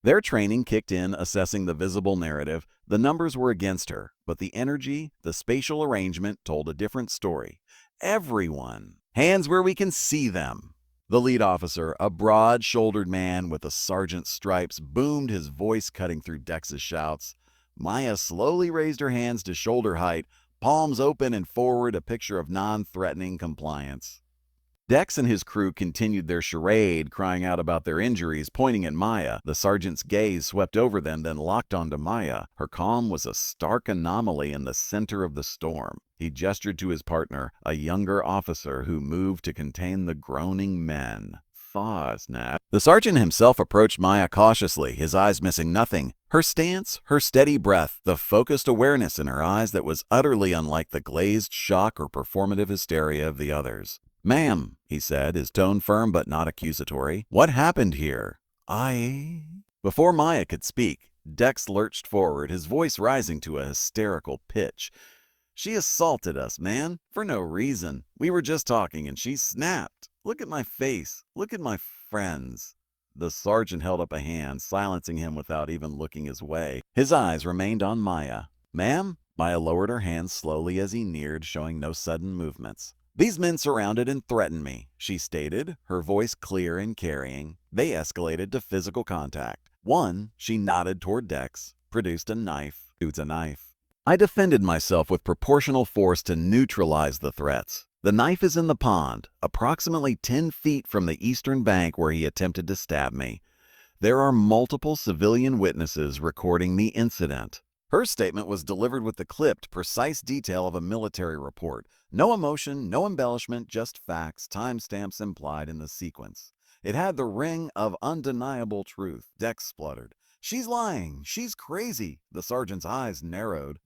Their training kicked in, assessing the visible narrative. The numbers were against her, but the energy, the spatial arrangement told a different story. Everyone. Hands where we can see them. The lead officer, a broad-shouldered man with a sergeant's stripes, boomed, his voice cutting through Dex's shouts. Maya slowly raised her hands to shoulder height, palms open and forward, a picture of non-threatening compliance. Dex and his crew continued their charade, crying out about their injuries, pointing at Maya. The sergeant's gaze swept over them, then locked onto Maya. Her calm was a stark anomaly in the center of the storm. He gestured to his partner, a younger officer who moved to contain the groaning men. Nat. The sergeant himself approached Maya cautiously, his eyes missing nothing. Her stance, her steady breath, the focused awareness in her eyes that was utterly unlike the glazed shock or performative hysteria of the others. "Ma'am," he said, his tone firm but not accusatory, "what happened here?" Before Maya could speak, Dex lurched forward, his voice rising to a hysterical pitch. "She assaulted us, man, for no reason. We were just talking and she snapped. Look at my face. Look at my friends." The sergeant held up a hand, silencing him without even looking his way. His eyes remained on Maya. "Ma'am?" Maya lowered her hands slowly as he neared, showing no sudden movements. "These men surrounded and threatened me," she stated, her voice clear and carrying. They escalated to physical contact. One, she nodded toward Dex, produced a knife. "It's a knife." "I defended myself with proportional force to neutralize the threats. The knife is in the pond, approximately 10 feet from the eastern bank where he attempted to stab me. There are multiple civilian witnesses recording the incident." Her statement was delivered with the clipped, precise detail of a military report. No emotion, no embellishment, just facts, timestamps implied in the sequence. It had the ring of undeniable truth. Dex spluttered. "She's lying. She's crazy." The sergeant's eyes narrowed.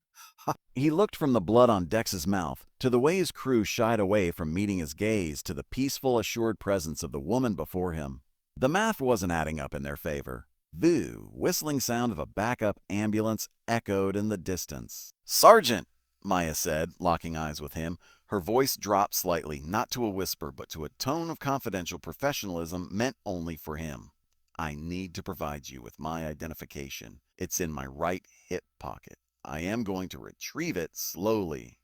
He looked from the blood on Dex's mouth to the way his crew shied away from meeting his gaze to the peaceful, assured presence of the woman before him. The math wasn't adding up in their favor. The whistling sound of a backup ambulance echoed in the distance. "Sergeant," Maya said, locking eyes with him. Her voice dropped slightly, not to a whisper, but to a tone of confidential professionalism meant only for him. "I need to provide you with my identification. It's in my right hip pocket. I am going to retrieve it slowly."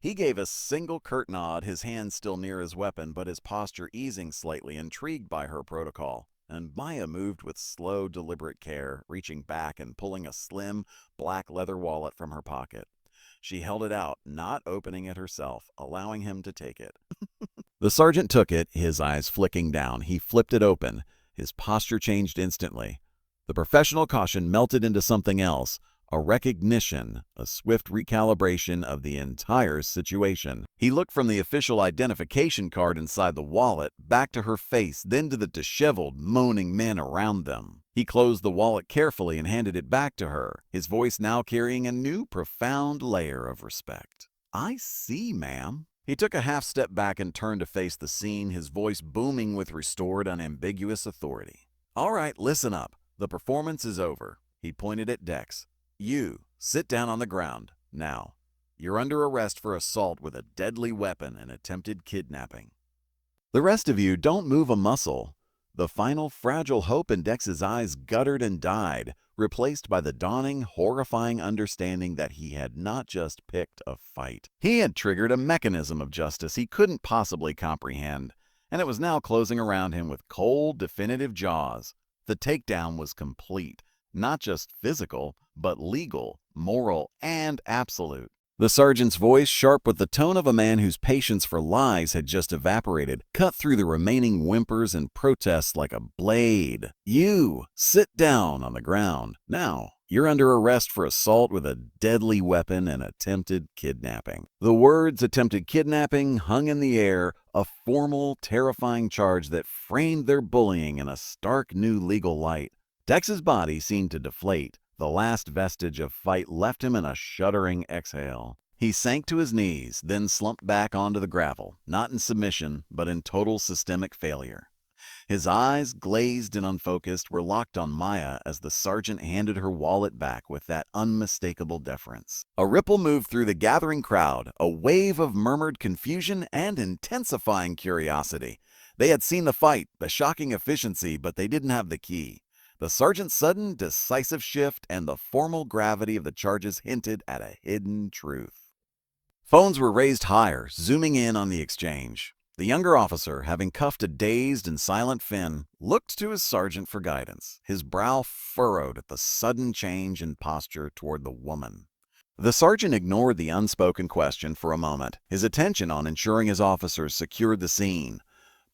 He gave a single curt nod, his hand still near his weapon, but his posture easing slightly, intrigued by her protocol. And Maya moved with slow, deliberate care, reaching back and pulling a slim, black leather wallet from her pocket. She held it out, not opening it herself, allowing him to take it. The sergeant took it, his eyes flicking down. He flipped it open. His posture changed instantly. The professional caution melted into something else. A recognition, a swift recalibration of the entire situation. He looked from the official identification card inside the wallet, back to her face, then to the disheveled, moaning men around them. He closed the wallet carefully and handed it back to her, his voice now carrying a new, profound layer of respect. "I see, ma'am." He took a half step back and turned to face the scene, his voice booming with restored, unambiguous authority. "All right, listen up. The performance is over." He pointed at Dex. "You, sit down on the ground. Now, you're under arrest for assault with a deadly weapon and attempted kidnapping. The rest of you don't move a muscle." The final fragile hope in Dex's eyes guttered and died, replaced by the dawning, horrifying understanding that he had not just picked a fight. He had triggered a mechanism of justice he couldn't possibly comprehend, and it was now closing around him with cold, definitive jaws. The takedown was complete. Not just physical, but legal, moral, and absolute. The sergeant's voice, sharp with the tone of a man whose patience for lies had just evaporated, cut through the remaining whimpers and protests like a blade. "You, sit down on the ground. Now, you're under arrest for assault with a deadly weapon and attempted kidnapping." The words "attempted kidnapping" hung in the air, a formal, terrifying charge that framed their bullying in a stark new legal light. Dex's body seemed to deflate. The last vestige of fight left him in a shuddering exhale. He sank to his knees, then slumped back onto the gravel, not in submission, but in total systemic failure. His eyes, glazed and unfocused, were locked on Maya as the sergeant handed her wallet back with that unmistakable deference. A ripple moved through the gathering crowd, a wave of murmured confusion and intensifying curiosity. They had seen the fight, the shocking efficiency, but they didn't have the key. The sergeant's sudden, decisive shift and the formal gravity of the charges hinted at a hidden truth. Phones were raised higher, zooming in on the exchange. The younger officer, having cuffed a dazed and silent Finn, looked to his sergeant for guidance, his brow furrowed at the sudden change in posture toward the woman. The sergeant ignored the unspoken question for a moment, his attention on ensuring his officers secured the scene.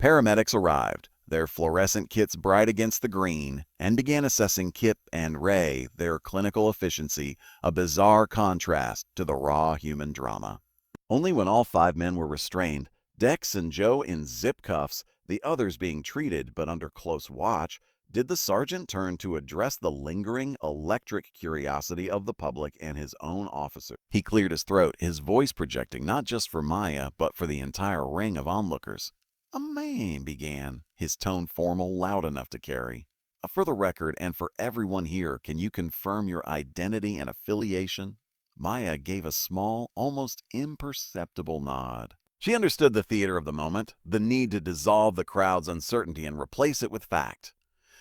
Paramedics arrived, their fluorescent kits bright against the green, and began assessing Kip and Ray, their clinical efficiency, a bizarre contrast to the raw human drama. Only when all 5 men were restrained, Dex and Joe in zip cuffs, the others being treated but under close watch, did the sergeant turn to address the lingering, electric curiosity of the public and his own officer. He cleared his throat, his voice projecting not just for Maya, but for the entire ring of onlookers. "A man began," his tone formal, loud enough to carry. "For the record and for everyone here, can you confirm your identity and affiliation?" Maya gave a small, almost imperceptible nod. She understood the theater of the moment, the need to dissolve the crowd's uncertainty and replace it with fact.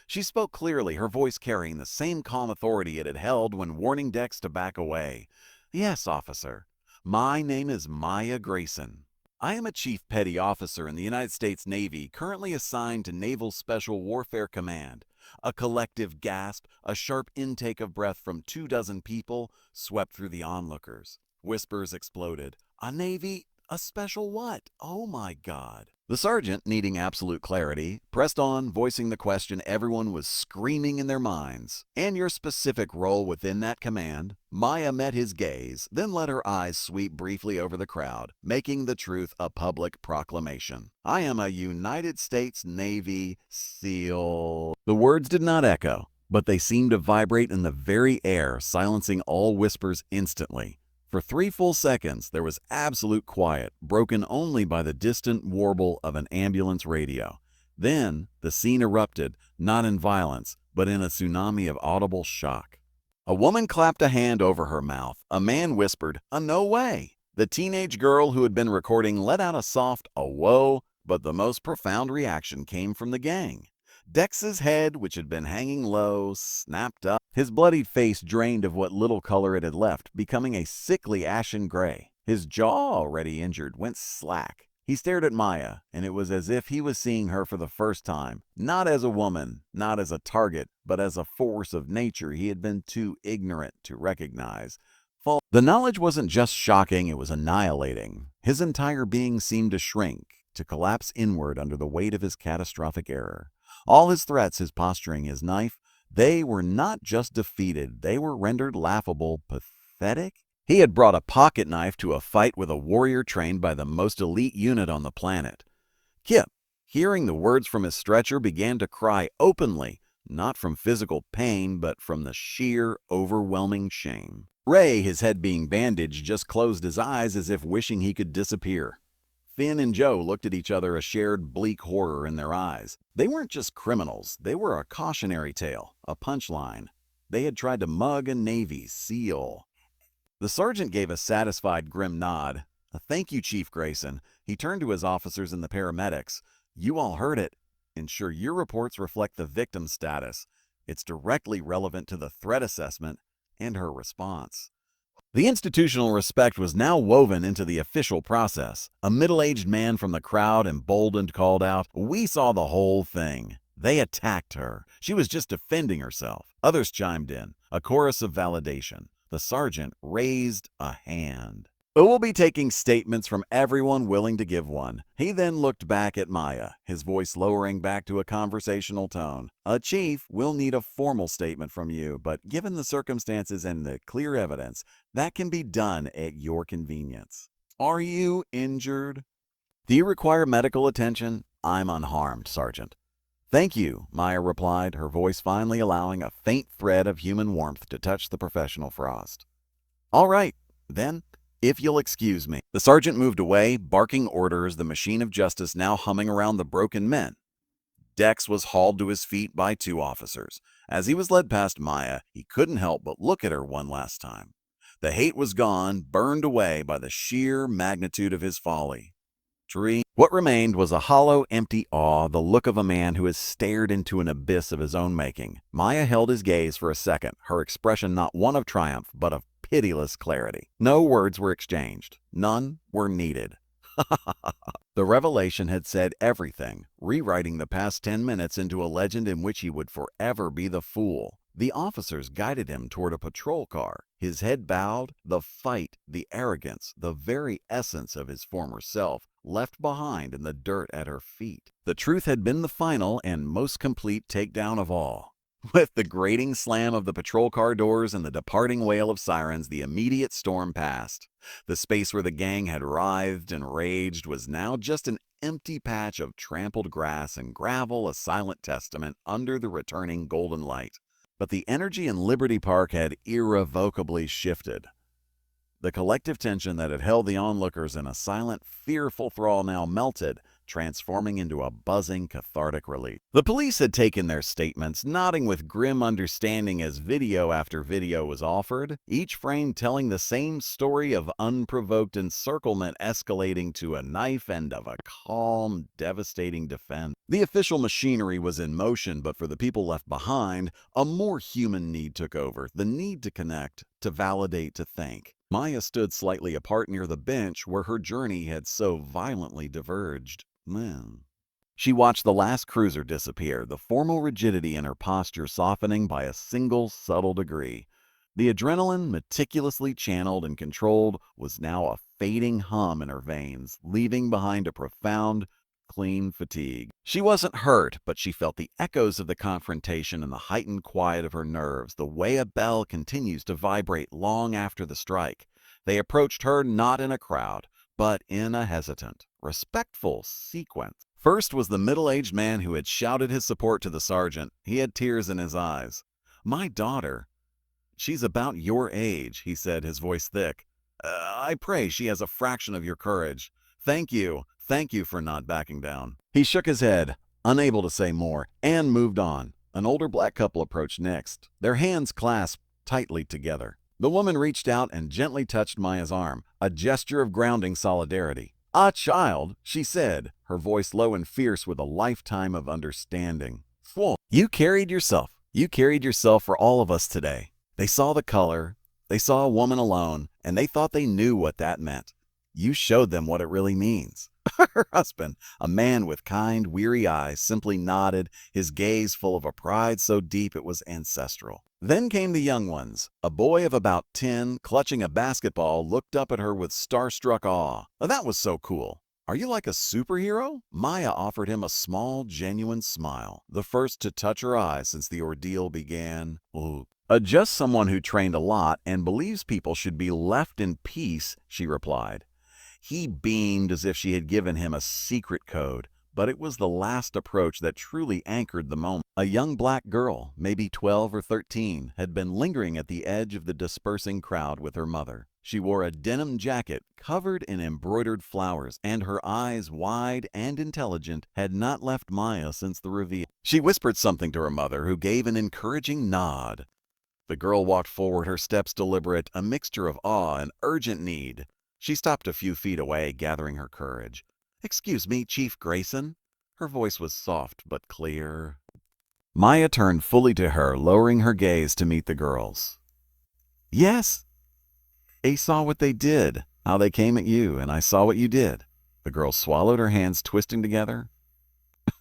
She spoke clearly, her voice carrying the same calm authority it had held when warning Dex to back away. "Yes, officer. My name is Maya Grayson. I am a Chief Petty Officer in the United States Navy, currently assigned to Naval Special Warfare Command." A collective gasp, a sharp intake of breath from 24 people swept through the onlookers. Whispers exploded. "A Navy? A special what? Oh my God." The sergeant, needing absolute clarity, pressed on, voicing the question everyone was screaming in their minds. "And your specific role within that command?" Maya met his gaze, then let her eyes sweep briefly over the crowd, making the truth a public proclamation. "I am a United States Navy SEAL." The words did not echo, but they seemed to vibrate in the very air, silencing all whispers instantly. For 3 full seconds, there was absolute quiet, broken only by the distant warble of an ambulance radio. Then, the scene erupted, not in violence, but in a tsunami of audible shock. A woman clapped a hand over her mouth. A man whispered, "No way." The teenage girl who had been recording let out a soft, "a whoa," but the most profound reaction came from the gang. Dex's head, which had been hanging low, snapped up, his bloodied face drained of what little color it had left, becoming a sickly ashen gray. His jaw, already injured, went slack. He stared at Maya, and it was as if he was seeing her for the first time, not as a woman, not as a target, but as a force of nature he had been too ignorant to recognize. The knowledge wasn't just shocking, it was annihilating. His entire being seemed to shrink, to collapse inward under the weight of his catastrophic error. All his threats, his posturing, his knife, they were not just defeated, they were rendered laughable, pathetic. He had brought a pocket knife to a fight with a warrior trained by the most elite unit on the planet. Kip, hearing the words from his stretcher, began to cry openly, not from physical pain, but from the sheer, overwhelming shame. Ray, his head being bandaged, just closed his eyes as if wishing he could disappear. Finn and Joe looked at each other, a shared bleak horror in their eyes. They weren't just criminals, they were a cautionary tale, a punchline. They had tried to mug a Navy SEAL. The sergeant gave a satisfied, grim nod. "Thank you, Chief Grayson." He turned to his officers and the paramedics. "You all heard it. Ensure your reports reflect the victim's status. It's directly relevant to the threat assessment and her response." The institutional respect was now woven into the official process. A middle-aged man from the crowd, emboldened, called out, "We saw the whole thing. They attacked her. She was just defending herself." Others chimed in, a chorus of validation. The sergeant raised a hand. "We'll be taking statements from everyone willing to give one." He then looked back at Maya, his voice lowering back to a conversational tone. "Chief, we'll need a formal statement from you, but given the circumstances and the clear evidence, that can be done at your convenience." "Are you injured?" "Do you require medical attention?" "I'm unharmed, Sergeant." "Thank you," Maya replied, her voice finally allowing a faint thread of human warmth to touch the professional frost. "All right, then. If you'll excuse me." The sergeant moved away, barking orders, the machine of justice now humming around the broken men. Dex was hauled to his feet by 2 officers. As he was led past Maya, he couldn't help but look at her one last time. The hate was gone, burned away by the sheer magnitude of his folly. What remained was a hollow, empty awe, the look of a man who has stared into an abyss of his own making. Maya held his gaze for a second, her expression not one of triumph, but of pitiless clarity. No words were exchanged. None were needed. The revelation had said everything, rewriting the past 10 minutes into a legend in which he would forever be the fool. The officers guided him toward a patrol car. His head bowed, the fight, the arrogance, the very essence of his former self left behind in the dirt at her feet. The truth had been the final and most complete takedown of all. With the grating slam of the patrol car doors and the departing wail of sirens, the immediate storm passed. The space where the gang had writhed and raged was now just an empty patch of trampled grass and gravel, a silent testament under the returning golden light. But the energy in Liberty Park had irrevocably shifted. The collective tension that had held the onlookers in a silent, fearful thrall now melted, transforming into a buzzing, cathartic relief. The police had taken their statements, nodding with grim understanding as video after video was offered, each frame telling the same story of unprovoked encirclement escalating to a knife and of a calm, devastating defense. The official machinery was in motion, but for the people left behind, a more human need took over, the need to connect, to validate, to thank. Maya stood slightly apart near the bench where her journey had so violently diverged. She watched the last cruiser disappear, the formal rigidity in her posture softening by a single subtle degree. The adrenaline, meticulously channeled and controlled, was now a fading hum in her veins, leaving behind a profound, clean fatigue. She wasn't hurt, but she felt the echoes of the confrontation in the heightened quiet of her nerves, the way a bell continues to vibrate long after the strike. They approached her not in a crowd, but in a hesitant, respectful sequence. First was the middle-aged man who had shouted his support to the sergeant. He had tears in his eyes. "My daughter. She's about your age," he said, his voice thick. "I pray she has a fraction of your courage. Thank you for not backing down." He shook his head, unable to say more, and moved on. An older black couple approached next, their hands clasped tightly together. The woman reached out and gently touched Maya's arm, a gesture of grounding solidarity. "Ah, child," she said, her voice low and fierce with a lifetime of understanding. You carried yourself for all of us today." They saw the color, they saw a woman alone, and they thought they knew what that meant. You showed them what it really means. Her husband, a man with kind, weary eyes, simply nodded, his gaze full of a pride so deep it was ancestral. Then came the young ones. A boy of about 10, clutching a basketball, looked up at her with starstruck awe. That was so cool. "Are you like a superhero?" Maya offered him a small, genuine smile, the first to touch her eyes since the ordeal began. Just someone who trained a lot and believes people should be left in peace," she replied. He beamed as if she had given him a secret code, but it was the last approach that truly anchored the moment. A young black girl, maybe 12 or 13, had been lingering at the edge of the dispersing crowd with her mother. She wore a denim jacket covered in embroidered flowers, and her eyes, wide and intelligent, had not left Maya since the reveal. She whispered something to her mother, who gave an encouraging nod. The girl walked forward, her steps deliberate, a mixture of awe and urgent need. She stopped a few feet away, gathering her courage. "Excuse me, Chief Grayson." Her voice was soft but clear. Maya turned fully to her, lowering her gaze to meet the girl's. "Yes. I saw what they did, how they came at you, and I saw what you did." The girl swallowed, her hands twisting together.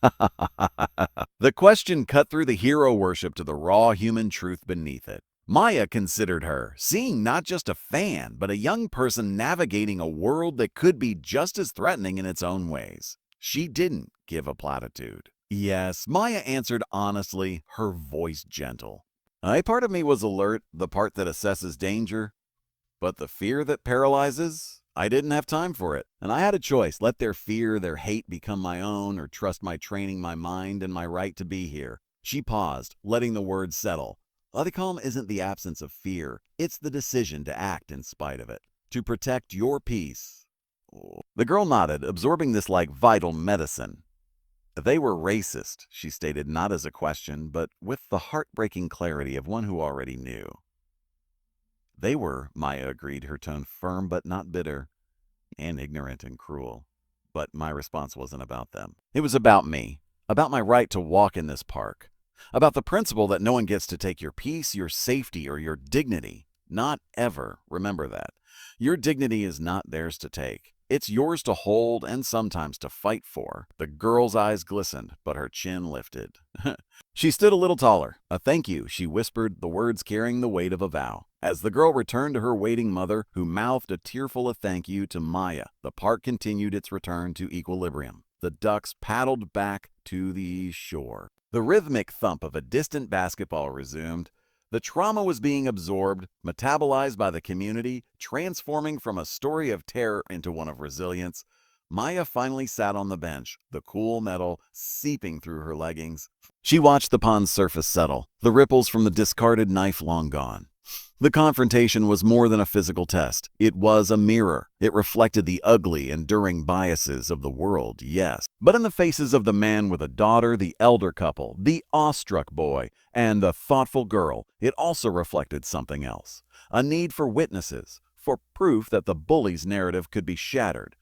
The question cut through the hero worship to the raw human truth beneath it. Maya considered her, seeing not just a fan, but a young person navigating a world that could be just as threatening in its own ways. She didn't give a platitude. "Yes," Maya answered honestly, her voice gentle. "A part of me was alert, the part that assesses danger. But the fear that paralyzes, I didn't have time for it. And I had a choice, let their fear, their hate become my own, or trust my training, my mind, and my right to be here." She paused, letting the words settle. The calm isn't the absence of fear. It's the decision to act in spite of it. To protect your peace. The girl nodded, absorbing this like vital medicine. "They were racist," she stated, not as a question, but with the heartbreaking clarity of one who already knew. "They were," Maya agreed, her tone firm but not bitter, "and ignorant and cruel. But my response wasn't about them. It was about me, about my right to walk in this park. About the principle that no one gets to take your peace, your safety, or your dignity. Not ever. Remember that. Your dignity is not theirs to take. It's yours to hold and sometimes to fight for." The girl's eyes glistened, but her chin lifted. She stood a little taller. "A thank you," she whispered, the words carrying the weight of a vow. As the girl returned to her waiting mother, who mouthed a tearful thank you to Maya, the park continued its return to equilibrium. The ducks paddled back to the shore. The rhythmic thump of a distant basketball resumed. The trauma was being absorbed, metabolized by the community, transforming from a story of terror into one of resilience. Maya finally sat on the bench, the cool metal seeping through her leggings. She watched the pond's surface settle, the ripples from the discarded knife long gone. The confrontation was more than a physical test. It was a mirror. It reflected the ugly, enduring biases of the world, yes. But in the faces of the man with a daughter, the elder couple, the awestruck boy, and the thoughtful girl, it also reflected something else. A need for witnesses, for proof that the bully's narrative could be shattered.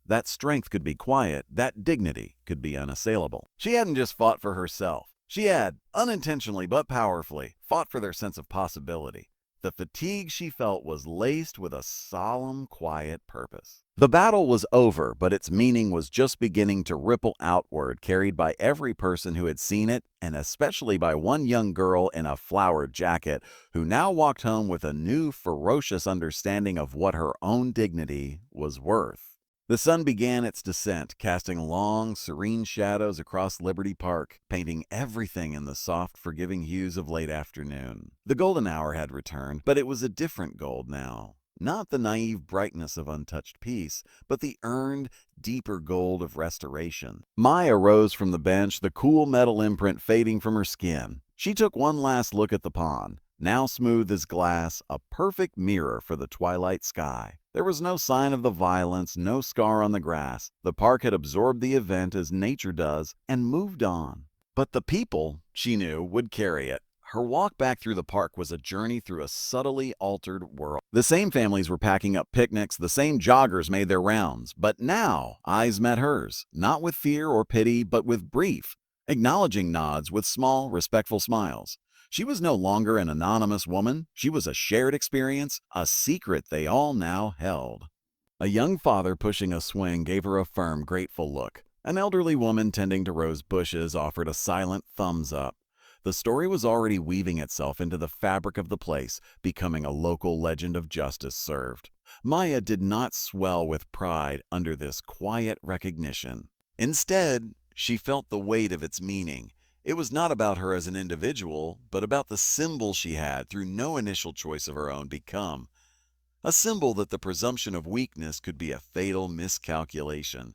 That strength could be quiet, that dignity could be unassailable. She hadn't just fought for herself. She had, unintentionally but powerfully, fought for their sense of possibility. The fatigue she felt was laced with a solemn, quiet purpose. The battle was over, but its meaning was just beginning to ripple outward, carried by every person who had seen it, and especially by one young girl in a flowered jacket, who now walked home with a new, ferocious understanding of what her own dignity was worth. The sun began its descent, casting long, serene shadows across Liberty Park, painting everything in the soft, forgiving hues of late afternoon. The golden hour had returned, but it was a different gold now. Not the naive brightness of untouched peace, but the earned, deeper gold of restoration. Maya rose from the bench, the cool metal imprint fading from her skin. She took one last look at the pond, now smooth as glass, a perfect mirror for the twilight sky. There was no sign of the violence, no scar on the grass. The park had absorbed the event as nature does and moved on. But the people, she knew, would carry it. Her walk back through the park was a journey through a subtly altered world. The same families were packing up picnics, the same joggers made their rounds. But now, eyes met hers, not with fear or pity, but with brief, acknowledging nods with small, respectful smiles. She was no longer an anonymous woman. She was a shared experience, a secret they all now held. A young father pushing a swing gave her a firm, grateful look. An elderly woman tending to rose bushes offered a silent thumbs up. The story was already weaving itself into the fabric of the place, becoming a local legend of justice served. Maya did not swell with pride under this quiet recognition. Instead, she felt the weight of its meaning. It was not about her as an individual, but about the symbol she had, through no initial choice of her own, become. A symbol that the presumption of weakness could be a fatal miscalculation.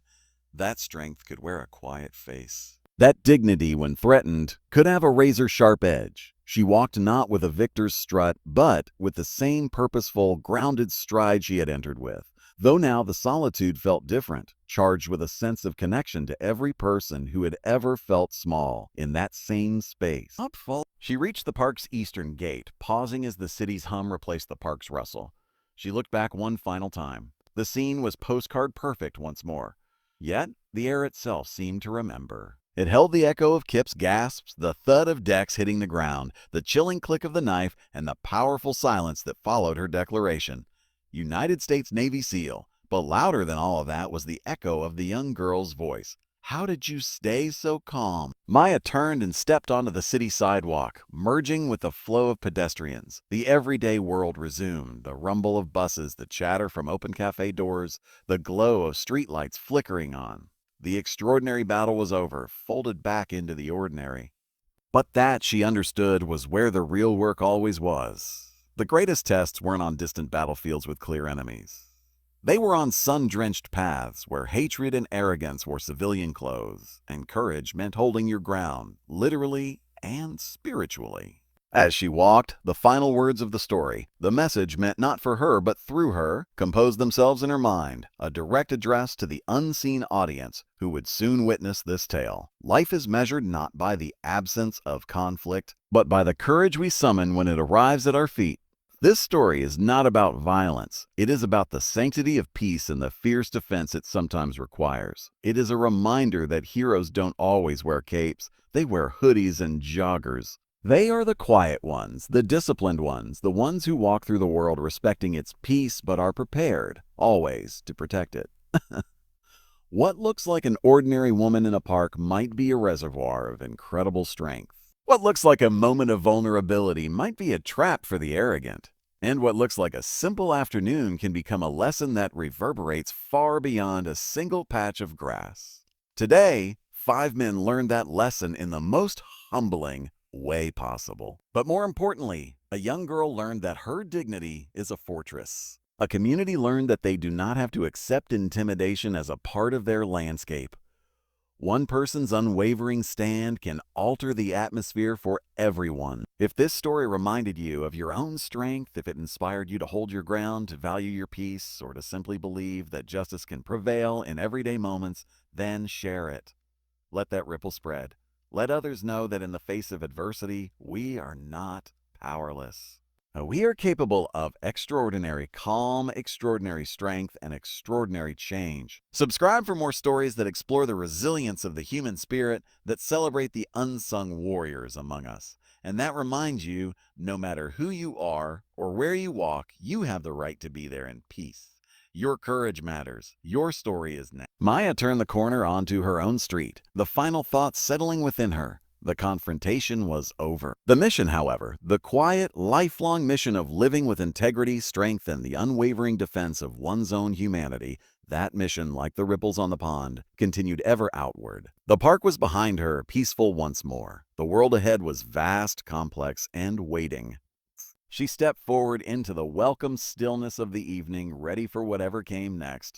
That strength could wear a quiet face. That dignity, when threatened, could have a razor-sharp edge. She walked not with a victor's strut, but with the same purposeful, grounded stride she had entered with. Though now the solitude felt different, charged with a sense of connection to every person who had ever felt small in that same space. She reached the park's eastern gate, pausing as the city's hum replaced the park's rustle. She looked back one final time. The scene was postcard perfect once more. Yet, the air itself seemed to remember. It held the echo of Kip's gasps, the thud of decks hitting the ground, the chilling click of the knife, and the powerful silence that followed her declaration. United States Navy SEAL, but louder than all of that was the echo of the young girl's voice. How did you stay so calm? Maya turned and stepped onto the city sidewalk, merging with the flow of pedestrians. The everyday world resumed, the rumble of buses, the chatter from open cafe doors, the glow of streetlights flickering on. The extraordinary battle was over, folded back into the ordinary. But that, she understood, was where the real work always was. The greatest tests weren't on distant battlefields with clear enemies. They were on sun-drenched paths where hatred and arrogance wore civilian clothes, and courage meant holding your ground, literally and spiritually. As she walked, the final words of the story, the message meant not for her but through her, composed themselves in her mind, a direct address to the unseen audience who would soon witness this tale. Life is measured not by the absence of conflict, but by the courage we summon when it arrives at our feet. This story is not about violence. It is about the sanctity of peace and the fierce defense it sometimes requires. It is a reminder that heroes don't always wear capes. They wear hoodies and joggers. They are the quiet ones, the disciplined ones, the ones who walk through the world respecting its peace but are prepared, always, to protect it. What looks like an ordinary woman in a park might be a reservoir of incredible strength. What looks like a moment of vulnerability might be a trap for the arrogant. And what looks like a simple afternoon can become a lesson that reverberates far beyond a single patch of grass. Today, 5 men learned that lesson in the most humbling way possible. But more importantly, a young girl learned that her dignity is a fortress. A community learned that they do not have to accept intimidation as a part of their landscape. One person's unwavering stand can alter the atmosphere for everyone. If this story reminded you of your own strength, if it inspired you to hold your ground, to value your peace, or to simply believe that justice can prevail in everyday moments, then share it. Let that ripple spread. Let others know that in the face of adversity, we are not powerless. We are capable of extraordinary calm, extraordinary strength, and extraordinary change. Subscribe for more stories that explore the resilience of the human spirit, that celebrate the unsung warriors among us, and that reminds you, no matter who you are or where you walk, you have the right to be there in peace. Your courage matters. Your story is next. Maya turned the corner onto her own street, the final thoughts settling within her. The confrontation was over. The mission, however, the quiet, lifelong mission of living with integrity, strength, and the unwavering defense of one's own humanity, that mission, like the ripples on the pond, continued ever outward. The park was behind her, peaceful once more. The world ahead was vast, complex, and waiting. She stepped forward into the welcome stillness of the evening, ready for whatever came next.